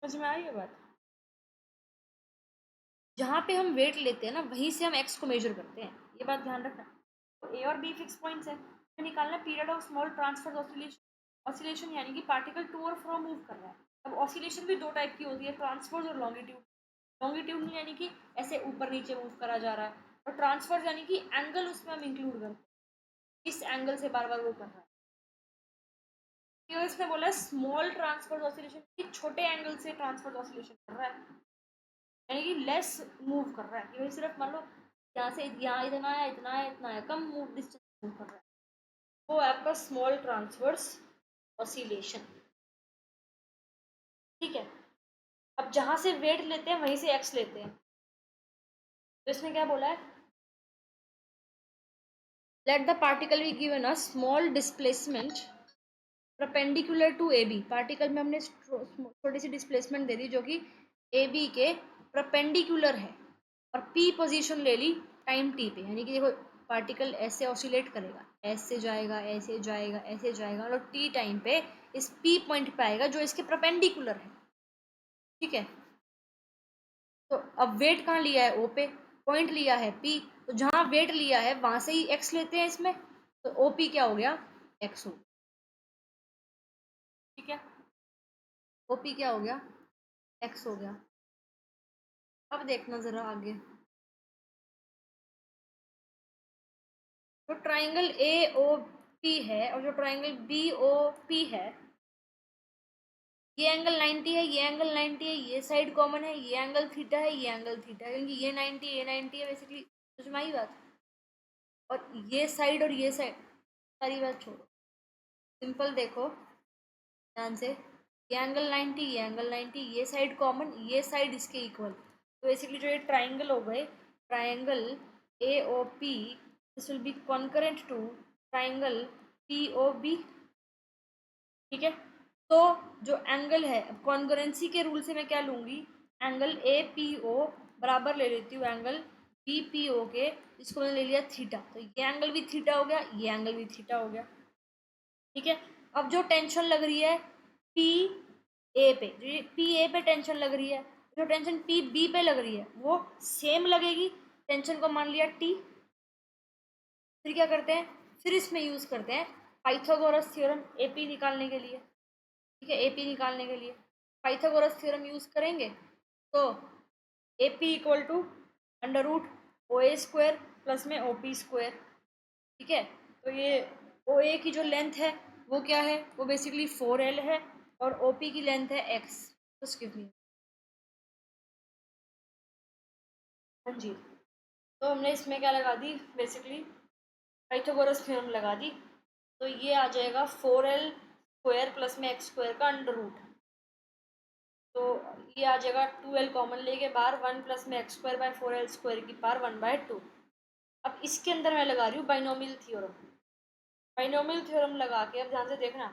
समझ में आई ये बात? जहाँ पे हम वेट लेते हैं ना, वहीं से हम एक्स को मेजर करते हैं, ये बात ध्यान रखना। तो ए और बी फिक्स पॉइंट्स है, हमें निकालना period of small transfer oscillation. Oscillation यानी कि पार्टिकल टू और फ्रो मूव कर रहा है। अब ऑसिलेशन भी दो टाइप की होती है, ट्रांसफर्स और लॉन्गिट्यूड। लॉन्गिट्यूड यानी कि ऐसे ऊपर नीचे मूव करा जा रहा है, और ट्रांसफर्स यानी कि एंगल उसमें हम इंक्लूड करते हैं, इस एंगल से बार बार वो कर रहा है। क्यों इसमें बोला स्मॉल ट्रांसफर ऑसिलेशन, कि छोटे एंगल से ट्रांसफर ऑसिलेशन कर रहा है, यानी कि लेस मूव कर रहा है, कि सिर्फ मान लो यहाँ से यहाँ इतना है, इतना है, इतना है, कम मूव डिस्टेंस मूव कर रहा है, वो आपका स्मॉल ट्रांसवर्स ऑसिलेशन। ठीक है, अब जहां से वेट लेते हैं वहीं से एक्स लेते हैं। तो इसमें क्या बोला है, let the particle be given a small displacement perpendicular to A B. Particle में हमने छोटी सी डिस्प्लेसमेंट दे दी जो कि ए बी के परपेंडिकुलर है, और पी पोजीशन ले ली टाइम टी पे, यानी कि देखो पार्टिकल ऐसे ऑसिलेट करेगा, ऐसे जाएगा, ऐसे जाएगा, ऐसे जाएगा, और टी टाइम पे इस पी पॉइंट पे आएगा जो इसके परपेंडिकुलर है। ठीक है, तो अब वेट कहाँ लिया है, ओ पे, पॉइंट लिया है पी, तो जहां वेट लिया है वहां से ही एक्स लेते हैं इसमें, तो ओ पी क्या हो गया, एक्स हो गया। ठीक है, ओ पी क्या हो गया, एक्स हो गया। अब देखना जरा आगे, जो ट्राइंगल ए ओ पी है और जो ट्राइंगल बी ओ पी है, ये एंगल 90 है, ये एंगल 90 है, ये साइड कॉमन है, ये एंगल थीटा है, ये एंगल थीटा है, क्योंकि ये 90 ये 90 है, बेसिकली समझ में आई बात। और ये साइड और ये साइड, सारी बात छोड़ो, सिंपल देखो ध्यान से, ये एंगल 90 ये एंगल 90, ये साइड कॉमन, ये साइड इसके इक्वल, तो बेसिकली जो ये ट्राइंगल हो गए, triangle A O P, this will be concurrent to triangle P O B. ठीक है, तो जो एंगल है, अब कॉन्करेंसी के रूल से मैं क्या लूंगी, एंगल ए पी ओ बराबर ले लेती हूँ एंगल बी पी ओ के, इसको मैंने ले लिया थीटा, तो ये एंगल भी थीटा हो गया, ये एंगल भी थीटा हो गया। ठीक है, अब जो टेंशन लग रही है पी ए पे, जो पी ए पे टेंशन लग रही है, जो टेंशन पी बी पे लग रही है वो सेम लगेगी, टेंशन को मान लिया टी। फिर क्या करते हैं, फिर इसमें यूज करते हैं पाइथागोरस थ्योरम एपी निकालने के लिए। ठीक है, एपी निकालने के लिए पाइथागोरस थ्योरम यूज करेंगे, तो AP equal to under root O A square plus में ओ पी स्क्वायर। ठीक है, तो ये ओ ए की जो लेंथ है वो क्या है, वो बेसिकली 4L है, और ओ पी की लेंथ है एक्स। बस कितनी, हाँ जी, तो हमने इसमें क्या लगा दी, बेसिकली पाइथागोरस थ्योरम लगा दी, तो ये आ जाएगा 4L स्क्वायर प्लस में एक्स स्क्वायर का अंडर रूट, तो ये आ जाएगा 2L कॉमन लेके बाहर, 1 प्लस में x square by 4L square की पावर 1/2। अब इसके अंदर मैं लगा रही हूँ बाइनोमियल थ्योरम। बाइनोमियल थ्योरम लगा के अब ध्यान से देखना,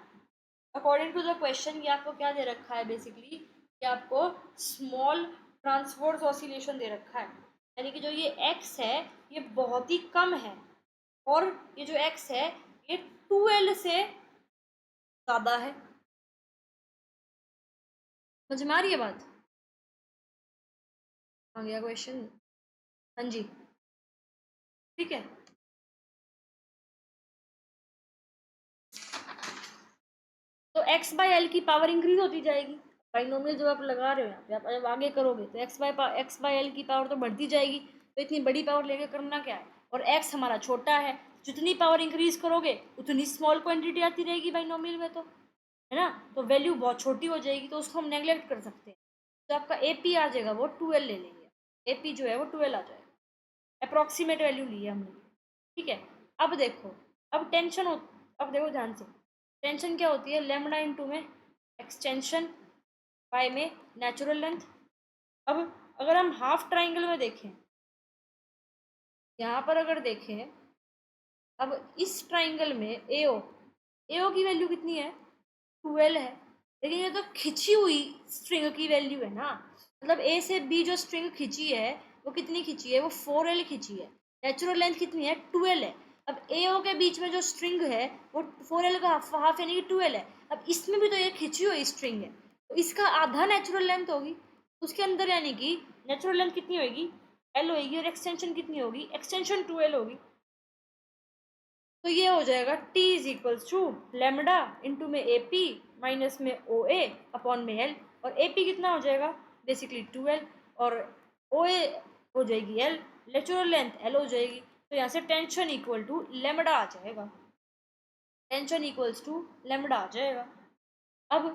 अकॉर्डिंग टू द क्वेश्चन ये आपको क्या दे रखा है, बेसिकली ये आपको स्मॉल ट्रांसवर्स ऑसिलेशन दे रखा है, यानी कि जो ये एक्स है ये बहुत ही कम है, और ये जो एक्स है ये 2L से ज़्यादा है। समझ में आ रही है बात, आ गया क्वेश्चन, हाँ जी। ठीक है, तो एक्स बाई एल की पावर इंक्रीज होती जाएगी, बाइनोमियल जब आप लगा रहे हो यहाँ पे, आप जब आगे करोगे तो एक्स बाई एल की पावर तो बढ़ती जाएगी, तो इतनी बड़ी पावर लेके करना क्या है, और एक्स हमारा छोटा है, जितनी पावर इंक्रीज करोगे उतनी स्मॉल क्वांटिटी आती रहेगी बाइनोमियल में, तो है ना, तो वैल्यू बहुत छोटी हो जाएगी, तो उसको हम नेग्लेक्ट कर सकते हैं, तो आपका ए पी आ जाएगा वो 2L ले लेंगे, ए पी जो है वो 2L आ जाएगा, अप्रॉक्सीमेट वैल्यू ली है हमने। ठीक है, अब देखो, अब टेंशन हो, अब देखो ध्यान से, टेंशन क्या होती है, लेमडा इंटू में एक्सटेंशन बाय में नेचुरल लेंथ। अब अगर हम हाफ ट्राइंगल में देखें, यहाँ पर अगर देखें, अब इस ट्राइंगल में एओ की वैल्यू कितनी है, 2L है, लेकिन ये तो खिंची हुई स्ट्रिंग की वैल्यू है ना, मतलब ए से बी जो स्ट्रिंग खींची है वो कितनी खींची है, वो 4L खींची है। नेचुरल लेंथ कितनी है, 2L है। अब ए ओ के बीच में जो स्ट्रिंग है वो 4L का हाफ यानी कि 2L है। अब इसमें भी तो एक खींची हुई स्ट्रिंग है, तो इसका आधा नेचुरल लेंथ होगी उसके अंदर, यानी कि नेचुरल लेंथ कितनी होगी, L होगी, और एक्सटेंशन कितनी होगी, एक्सटेंशन 2L होगी। तो ये हो जाएगा T is equals to lambda into में ए पी माइनस में ओ ए अपॉन में एल, और ए पी कितना हो जाएगा बेसिकली 2L, और ओ ए हो जाएगी एल, नेचुरल लेंथ एल हो जाएगी। तो यहाँ से टेंशन इक्वल टू लेमडा आ जाएगा, टेंशन इक्वल्स टू लेमडा आ जाएगा। अब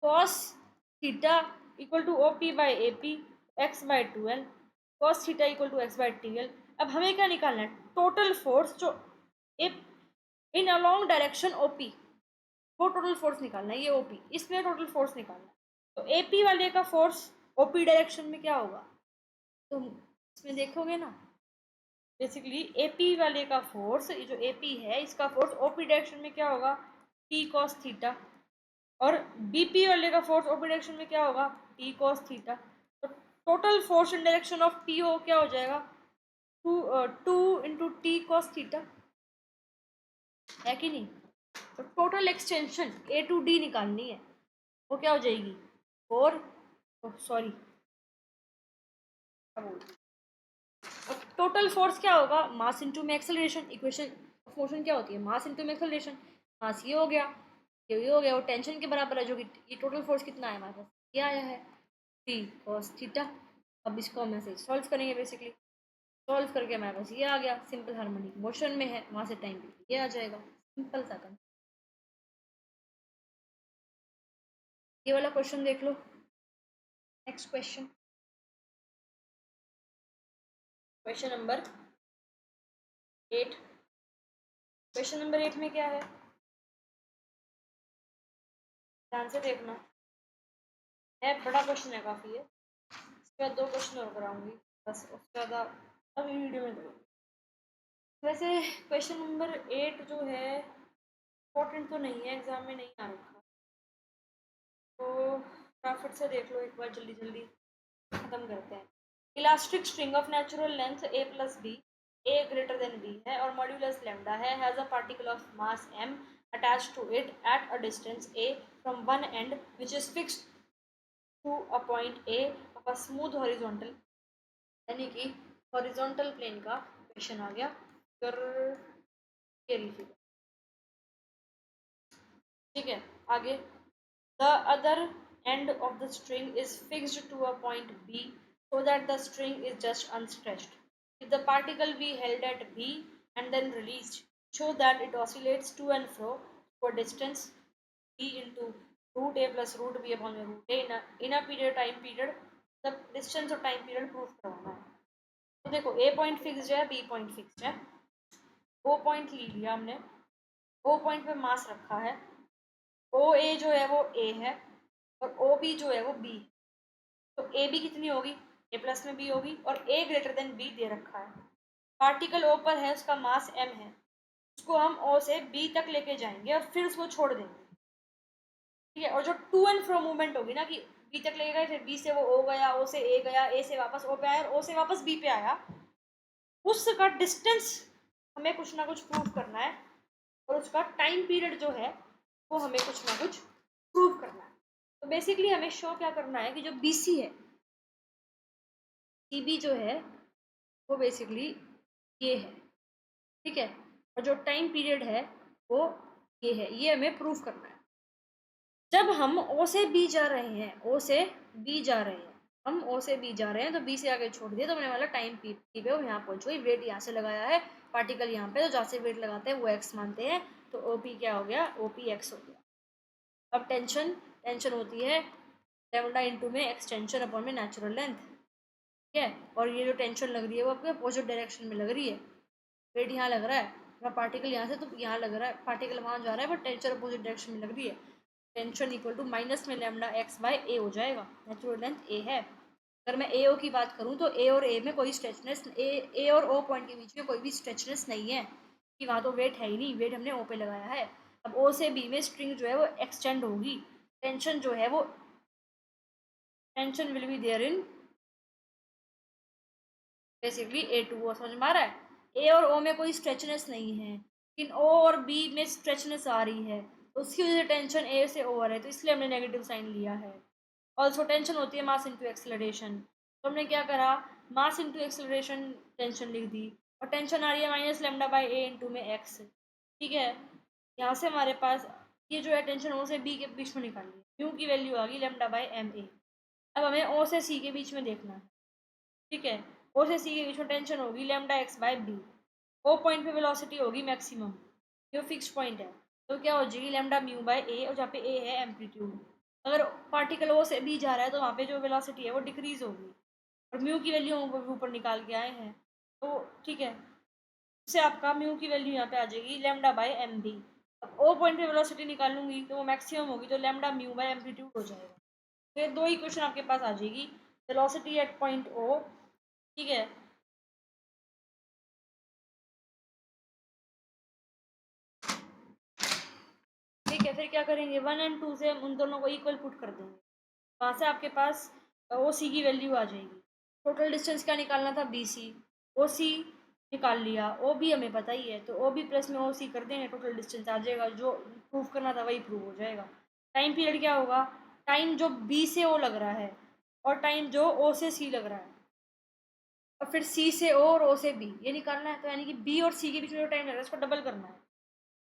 cos theta equal to O P by A P x by 2L, cos theta equal to x by 2L। अब हमें क्या निकालना है, टोटल फोर्स जो इन अलोंग डायरेक्शन ओपी, वो टोटल फोर्स निकालना है, ये ओपी, इसमें टोटल फोर्स निकालना है। तो एपी वाले का फोर्स ओपी डायरेक्शन में क्या होगा, तो इसमें देखोगे ना, बेसिकली एपी वाले का फोर्स, ये जो एपी है इसका फोर्स ओपी डायरेक्शन में क्या होगा, टी कॉस थीटा, और बीपी वाले का फोर्स ओपी डायरेक्शन में क्या होगा, टी कॉस थीटा। तो total force in direction of PO क्या हो जाएगा, two into T cos theta, है कि नहीं। तो total extension A to D निकालनी है, वो क्या हो जाएगी, फोर, सॉरी, टोटल फोर्स क्या होगा, मास इनटू में एक्सेलरेशन, इक्वेशन ऑफ मोशन क्या होती है, मास इनटू में एक्सेलरेशन। मास ये हो गया, ये हो गया, और टेंशन के बराबर है, जो कि ये टोटल फोर्स कितना है हमारे पास, ये आया है टी कॉस थीटा। अब इसको हम ऐसे सॉल्व करेंगे, बेसिकली सॉल्व करके हमारे पास ये आ गया, सिंपल हार्मोनिक मोशन में है, वहाँ से टाइम ये आ जाएगा, सिंपल सा कर। ये वाला क्वेश्चन देख लो, next question, question number 8। Question number 8 में क्या है, ध्यान से देखना, है बड़ा क्वेश्चन है काफ़ी है। इसके बाद 2 क्वेश्चन और कराऊंगी बस, उसके बाद अभी वीडियो में देखो। वैसे क्वेश्चन नंबर 8 जो है इम्पोर्टेंट तो नहीं है, एग्जाम में नहीं आ रखा, तो फटाफट से देख लो एक बार, जल्दी जल्दी खत्म करते हैं। Elastic string of natural length a plus b, a greater than b है और मॉड्यूलस लेमडा है, has a particle of mass m attached to it at a distance a from one end which is fixed to a point A of a smooth horizontal, यानी कि horizontal plane का question आ गया। फिर ये लिखिए, ठीक है। आगे, the other end of the string is fixed to a point B so that the string is just unstretched. If the particle be held at B and then released, show that it oscillates to and fro for distance B into root A plus root B upon root A in a period time period, the distance और time period proof करवाना है। तो देखो, A point fixed है, B point fixed है, O point ले लिया हमने, O पॉइंट पे मास रखा है, ओ ए जो है वो ए है और ओ बी जो है वो बी है। तो ए बी कितनी होगी, ए प्लस में बी होगी, और ए ग्रेटर देन बी दे रखा है। पार्टिकल ओ पर है, उसका मास एम है, उसको हम ओ से बी तक लेके जाएंगे और फिर उसको छोड़ देंगे, ठीक है। और जो टू एंड फ्रो मूवमेंट होगी ना, कि बी तक लेके गए, फिर बी से वो ओ गया, ओ से ए गया, ए से वापस ओ पे आया, और ओ से वापस बी पे आया, उसका डिस्टेंस हमें कुछ ना कुछ प्रूव करना है, और उसका टाइम पीरियड जो है वो हमें कुछ ना कुछ प्रूव करना है। तो बेसिकली हमें शो क्या करना है कि जो बी सी है, सी बी जो है वो बेसिकली ये है, ठीक है, और जो टाइम पीरियड है वो ये है, ये हमें प्रूव करना है। जब हम ओ से बी जा रहे हैं, ओ से बी जा रहे हैं, हम ओ से बी जा रहे हैं, तो बी से आगे छोड़ दिया, तो हमने वाला टाइम पी पे वो यहाँ पहुँच गई, वेट यहाँ से लगाया है, पार्टिकल यहाँ पे, तो जहाँ से वेट लगाते हैं वो एक्स मानते हैं, तो ओ पी क्या हो गया, ओ पी एक्स हो गया। अब टेंशन, टेंशन होती है लेमडा इंटू में एक्सटेंशन अपॉन में नेचुरल लेंथ, ठीक है। और ये जो टेंशन लग रही है वो आपके अपोजिट डायरेक्शन में लग रही है, वेट यहाँ लग रहा है, पार्टिकल यहाँ से तो यहाँ लग रहा है, पार्टिकल वहाँ जा रहा है, बट टेंशन अपोजिट डायरेक्शन में लग रही है। टेंशन इक्वल टू माइनस में लेमडा एक्स बाय ए हो जाएगा, नेचुरल लेंथ ए है। अगर मैं ए ओ की बात करूँ तो ए और ए में कोई स्ट्रेचनेस, ए और ओ पॉइंट के बीच में कोई भी स्ट्रेचनेस नहीं है, कि वहाँ तो वेट है ही नहीं, वेट हमने ओ पे लगाया है। अब ओ से बी में स्ट्रिंग जो है वो एक्सटेंड होगी, टेंशन जो है वो tension will be there in basically A2O। समझ में आ रहा है? ए और ओ में कोई स्ट्रेचनेस नहीं है, लेकिन ओ और बी में स्ट्रेचनेस आ रही है, तो उसकी वजह से टेंशन ए से ओवर है, तो इसलिए हमने नेगेटिव साइन लिया है। ऑल्सो टेंशन होती है मास इंटू एक्सेलरेशन, तो हमने क्या करा, मास इंटू एक्सेलरेशन टेंशन लिख दी, और टेंशन आ रही है minus lambda by A into में एक्स। ठीक है, यहाँ से हमारे पास ये जो है टेंशन ओ से बी के बीच में निकाल ली, म्यू की वैल्यू आ गई लेमडा बाई एम ए। अब हमें ओ से सी के बीच में देखना है। ठीक है, ओ से सी के बीच में टेंशन होगी lambda x by b. O point पे वेलोसिटी होगी मैक्सिमम, जो फिक्स पॉइंट है, तो क्या हो जाएगी लेमडा म्यू बाई ए, और जहाँ पे ए है एम्पलीट्यूड। अगर पार्टिकल ओ से बी जा रहा है तो वहाँ पे जो वेलोसिटी है वो डिक्रीज होगी, और म्यू की वैल्यू हम ऊपर निकाल के आए हैं, तो ठीक है, इससे आपका म्यू की वैल्यू यहाँ पे आ जाएगी लेमडा बाई एम बी। अब ओ पॉइंट पे वेलोसिटी निकालूंगी तो वो मैक्सिमम होगी, तो लेमडा म्यू बाई एम्पलीट्यूड हो जाएगा। तो ये दो ही क्वेश्चन आपके पास आ जाएगी, वेलोसिटी एट पॉइंट ओ। ठीक है, ठीक है, फिर क्या करेंगे, 1 और 2 से हम उन दोनों को इक्वल पुट कर देंगे, वहाँ से आपके पास ओ सी की वैल्यू आ जाएगी। टोटल डिस्टेंस क्या निकालना था, बी सी। ओ सी निकाल लिया, ओ भी हमें पता ही है, तो ओ बी प्लस में ओ सी कर देंगे, टोटल डिस्टेंस आ जाएगा, जो प्रूव करना था वही प्रूव हो जाएगा। टाइम पीरियड क्या होगा, टाइम जो बी से ओ लग रहा है और टाइम जो ओ से सी लग रहा है, और फिर सी से ओ और ओ से बी, ये निकालना है, तो यानी कि बी और सी के बीच में जो टाइम लग रहा है उसको डबल करना है।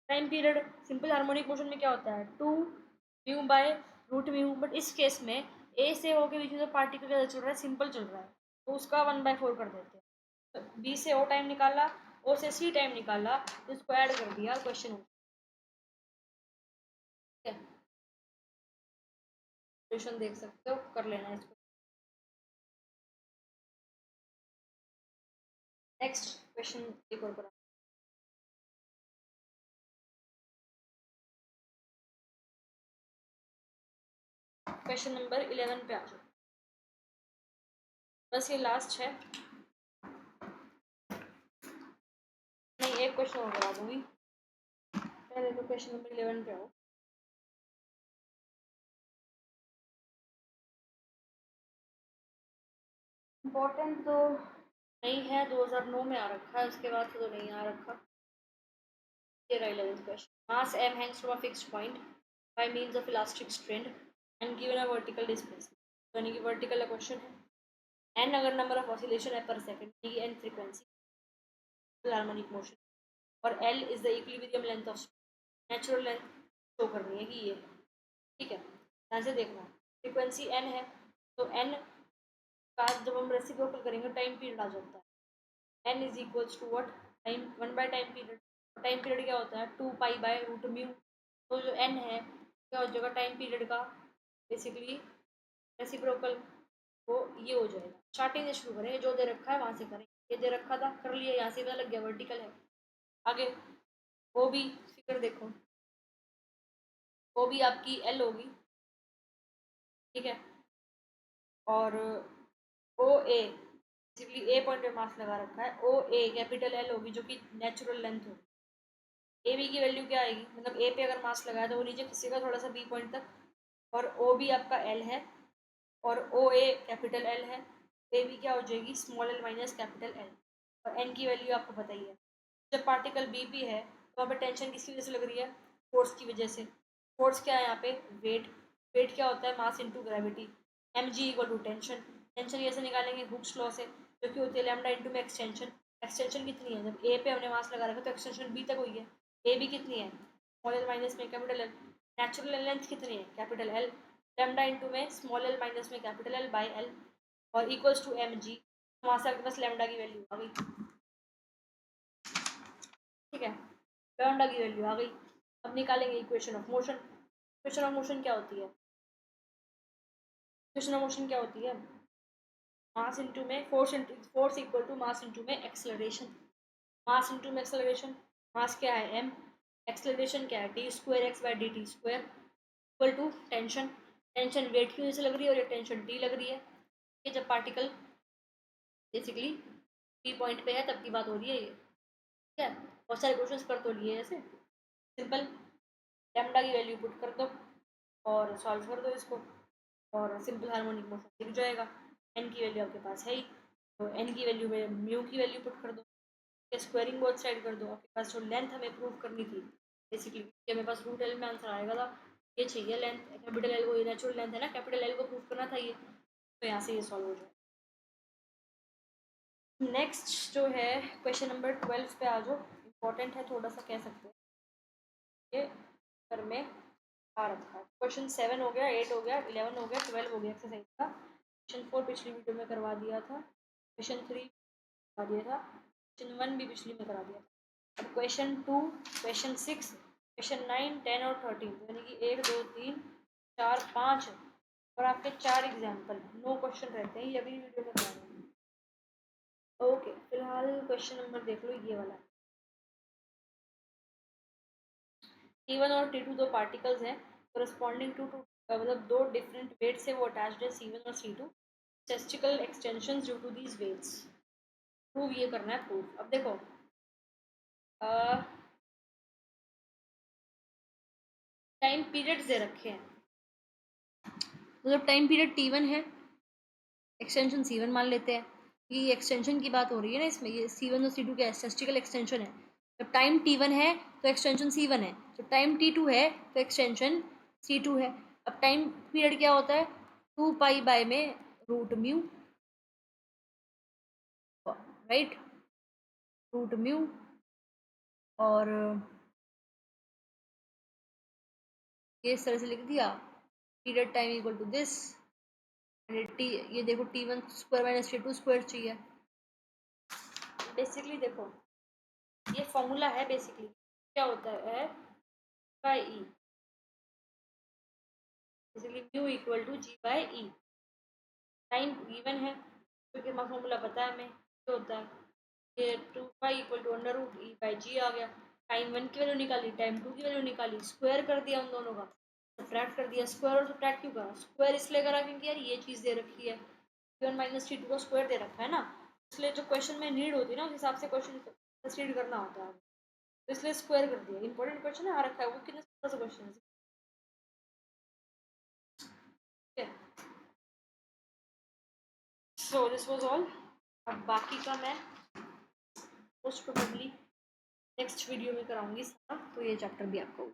Time period simple harmonic motion में क्या होता है, 2 mu by root mu, but इस केस में ए से ओ के बीच में जो पार्टिकल चल रहा है सिंपल चल रहा है, तो उसका 1/4 कर देते हैं। तो बी से ओ टाइम निकाला, ओ से सी टाइम निकाला, तो इसको ऐड कर दिया क्वेश्चन। क्वेश्चन देख सकते हो, कर लेना इसको। नेक्स्ट क्वेश्चन एक और करा, क्वेश्चन नंबर 11 पे आ जाओ, बस ये लास्ट है, नहीं एक क्वेश्चन और करा दूंगी, पहले तो क्वेश्चन नंबर 11 पे आओ। इम्पोर्टेंट तो नहीं है, 2009 में आ रखा है, उसके बाद से तो नहीं आ रखा। ये रहा 11th question, mass m hangs from a fixed point by means of elastic strain and given a vertical displacement, यानी कि वर्टिकल क्वेश्चन है। n अगर नंबर ऑफ ऑसिलेशन है पर सेकंड, यानी कि n फ्रीक्वेंसी हार्मोनिक मोशन, और l is the equilibrium length of natural length show करनी है कि ये, ठीक है, ध्यान से देखना, फ्रीक्वेंसी n है, तो n का जब हम रेसिप्रोकल करेंगे टाइम पीरियड आ जाता है, n is equals to what, time 1 by time period. Time period क्या होता है, 2 पाई बाय रूट म्यू, तो जो n है क्या हो जाएगा टाइम पीरियड का, बेसिकली रेसिप्रोकल, वो ये हो जाएगा। स्टार्टिंग से शुरू करेंगे, जो दे रखा है वहां से करेंगे, ये दे रखा था कर लिया, यहाँ से पता लग गया वर्टिकल है। आगे वो भी फिगर देखो, वो भी आपकी एल होगी, ठीक है, और ओ ए, बेसिकली ए पॉइंट पे मास लगा रखा है, ओ ए कैपिटल एल होगी जो कि नेचुरल लेंथ होगी। ए बी की वैल्यू क्या आएगी, मतलब ए पे अगर मास लगाया तो वो नीचे खिसेगा थोड़ा सा बी पॉइंट तक, और ओ बी आपका एल है, और ओ ए कैपिटल एल है, ए बी क्या हो जाएगी small L minus capital L, और एन की वैल्यू आपको पता ही है। जब पार्टिकल बी पी है तो वहाँ पे टेंशन किसकी वजह से लग रही है, फोर्स की वजह से। फोर्स क्या है यहाँ पे, वेट। वेट क्या होता है, mass into gravity, m g equal to tension. Tension कैसे निकालेंगे, हुक्स लॉ से, जो कि होती है लैम्डा इंटू में एक्सटेंशन। एक्सटेंशन कितनी है, जब ए पे हमने मास लगा रखा तो एक्सटेंशन बी तक हुई है, ए बी कितनी है स्मॉल एल माइनस में कैपिटल एल। नेचुरल लेंथ कितनी है कैपिटल एल, लैम्डा इंटू में स्मॉल एल माइनस में कैपिटल एल बाई एल, और इक्वल्स टू एम जी। वहाँ से आपके पास लैम्डा की वैल्यू आ गई, ठीक है, लैम्डा की वैल्यू आ गई। अब निकालेंगे equation of motion. Equation of motion क्या होती है, इक्वेशन ऑफ मोशन क्या होती है, मास इंटू में force, into force equal to mass into में एक्सेलरेशन। मास इंटू में एक्सेलरेशन, मास क्या है एम, एक्सेलरेशन क्या है t square x by d t square, equal to tension. Tension weight की वजह से लग रही है और ये टेंशन टी लग रही है, ये जब पार्टिकल बेसिकली टी पॉइंट पे है तब की बात हो रही है ये, ठीक है। बहुत सारे क्वेश्चंस कर तो लिए ऐसे, सिंपल लैम्डा की वैल्यू पुट कर दो और सॉल्व कर दो इसको, और सिंपल हार्मोनिक मोशन दिख जाएगा। एन की वैल्यू आपके पास है ही, तो एन की वैल्यू में म्यू की वैल्यू पुट कर दो, स्क्वायरिंग बोथ साइड कर दो। आपके पास जो लेंथ हमें प्रूव करनी थी बेसिकली, ये मेरे पास रूट एल में आंसर आएगा था, ये चाहिए लेंथ, कैपिटल एल को, ये नेचुरल लेंथ है ना, कैपिटल एल को प्रूव करना था ये, तो यहाँ से ये सॉल्व हो जाए। नेक्स्ट जो है क्वेश्चन नंबर 12 पे आ जाओ, इम्पोर्टेंट है थोड़ा सा, कह सकते हैं ये घर में आ रखा है। क्वेश्चन 7 हो गया, 8 हो गया, 11 हो गया, 12 हो गया एक्सरसाइज का। क्वेश्चन 4 पिछली वीडियो में करवा दिया था, क्वेश्चन 3 करवा दिया था, क्वेश्चन 1 भी पिछली में करा दिया था। अब क्वेश्चन 2, क्वेश्चन 6, क्वेश्चन 9, 10 और 13, यानी कि 1 2 3 4 5 और आपके 4 एग्जाम्पल, 9 क्वेश्चन रहते हैं, ये अभी वीडियो में करा रहे हैं। ओके, फिलहाल क्वेश्चन नंबर देख लो, ये वाला T1 और T2 दो पार्टिकल्स हैं, corresponding टू मतलब दो डिफरेंट वेट्स से वो अटैच्ड है C1 और C2, statistical extensions due to these weights। Prove ये करना है, प्रूफ। अब देखो टाइम पीरियड्स दे रखे हैं, मतलब टाइम पीरियड T1 है, एक्सटेंशन C1 मान लेते हैं, ये एक्सटेंशन की बात हो रही है ना इसमें, ये C1 और C2 का स्टैटिस्टिकल एक्सटेंशन है। जब टाइम T1 है तो एक्सटेंशन C1 है, जब टाइम T2 है तो एक्सटेंशन C2 है। अब टाइम पीरियड क्या होता है, 2 पाई बाय में root mu, right, root mu, और ये इस तरह से लिख दिया, period time equal to this, T, ये देखो T1 square minus T2 square चाहिए। बेसिकली देखो ये फॉर्मूला है, बेसिकली क्या होता है by e, basically mu equal to g by e. Time given है क्योंकि हमारा फॉर्मूला पता है हमें, क्या होता है ये 2 pi equal to under root e by g आ गया। टाइम 1 की वैल्यू निकाली, टाइम 2 की वैल्यू निकाली, स्क्वायर कर दिया उन दोनों का, सब्ट्रैक्ट कर दिया। स्क्वायर और सब्ट्रैक्ट क्यों करा, स्क्वायर इसलिए करा क्योंकि यार ये चीज़ दे रखी है, T1 माइनस T2 को स्क्वायर दे रखा है ना, इसलिए जो क्वेश्चन में नीड होती है ना उस हिसाब से क्वेश्चन प्रोसीड करना होता है, तो इसलिए स्क्वायर कर दिया। इंपॉर्टेंट क्वेश्चन है, आ रखा है वो, कितना छोटा सा क्वेश्चन है, ठीक है। So this was all. अब बाकी का मैं मोस्ट प्रोबेबली नेक्स्ट वीडियो में कराऊंगी सारा, तो ये चैप्टर भी आपको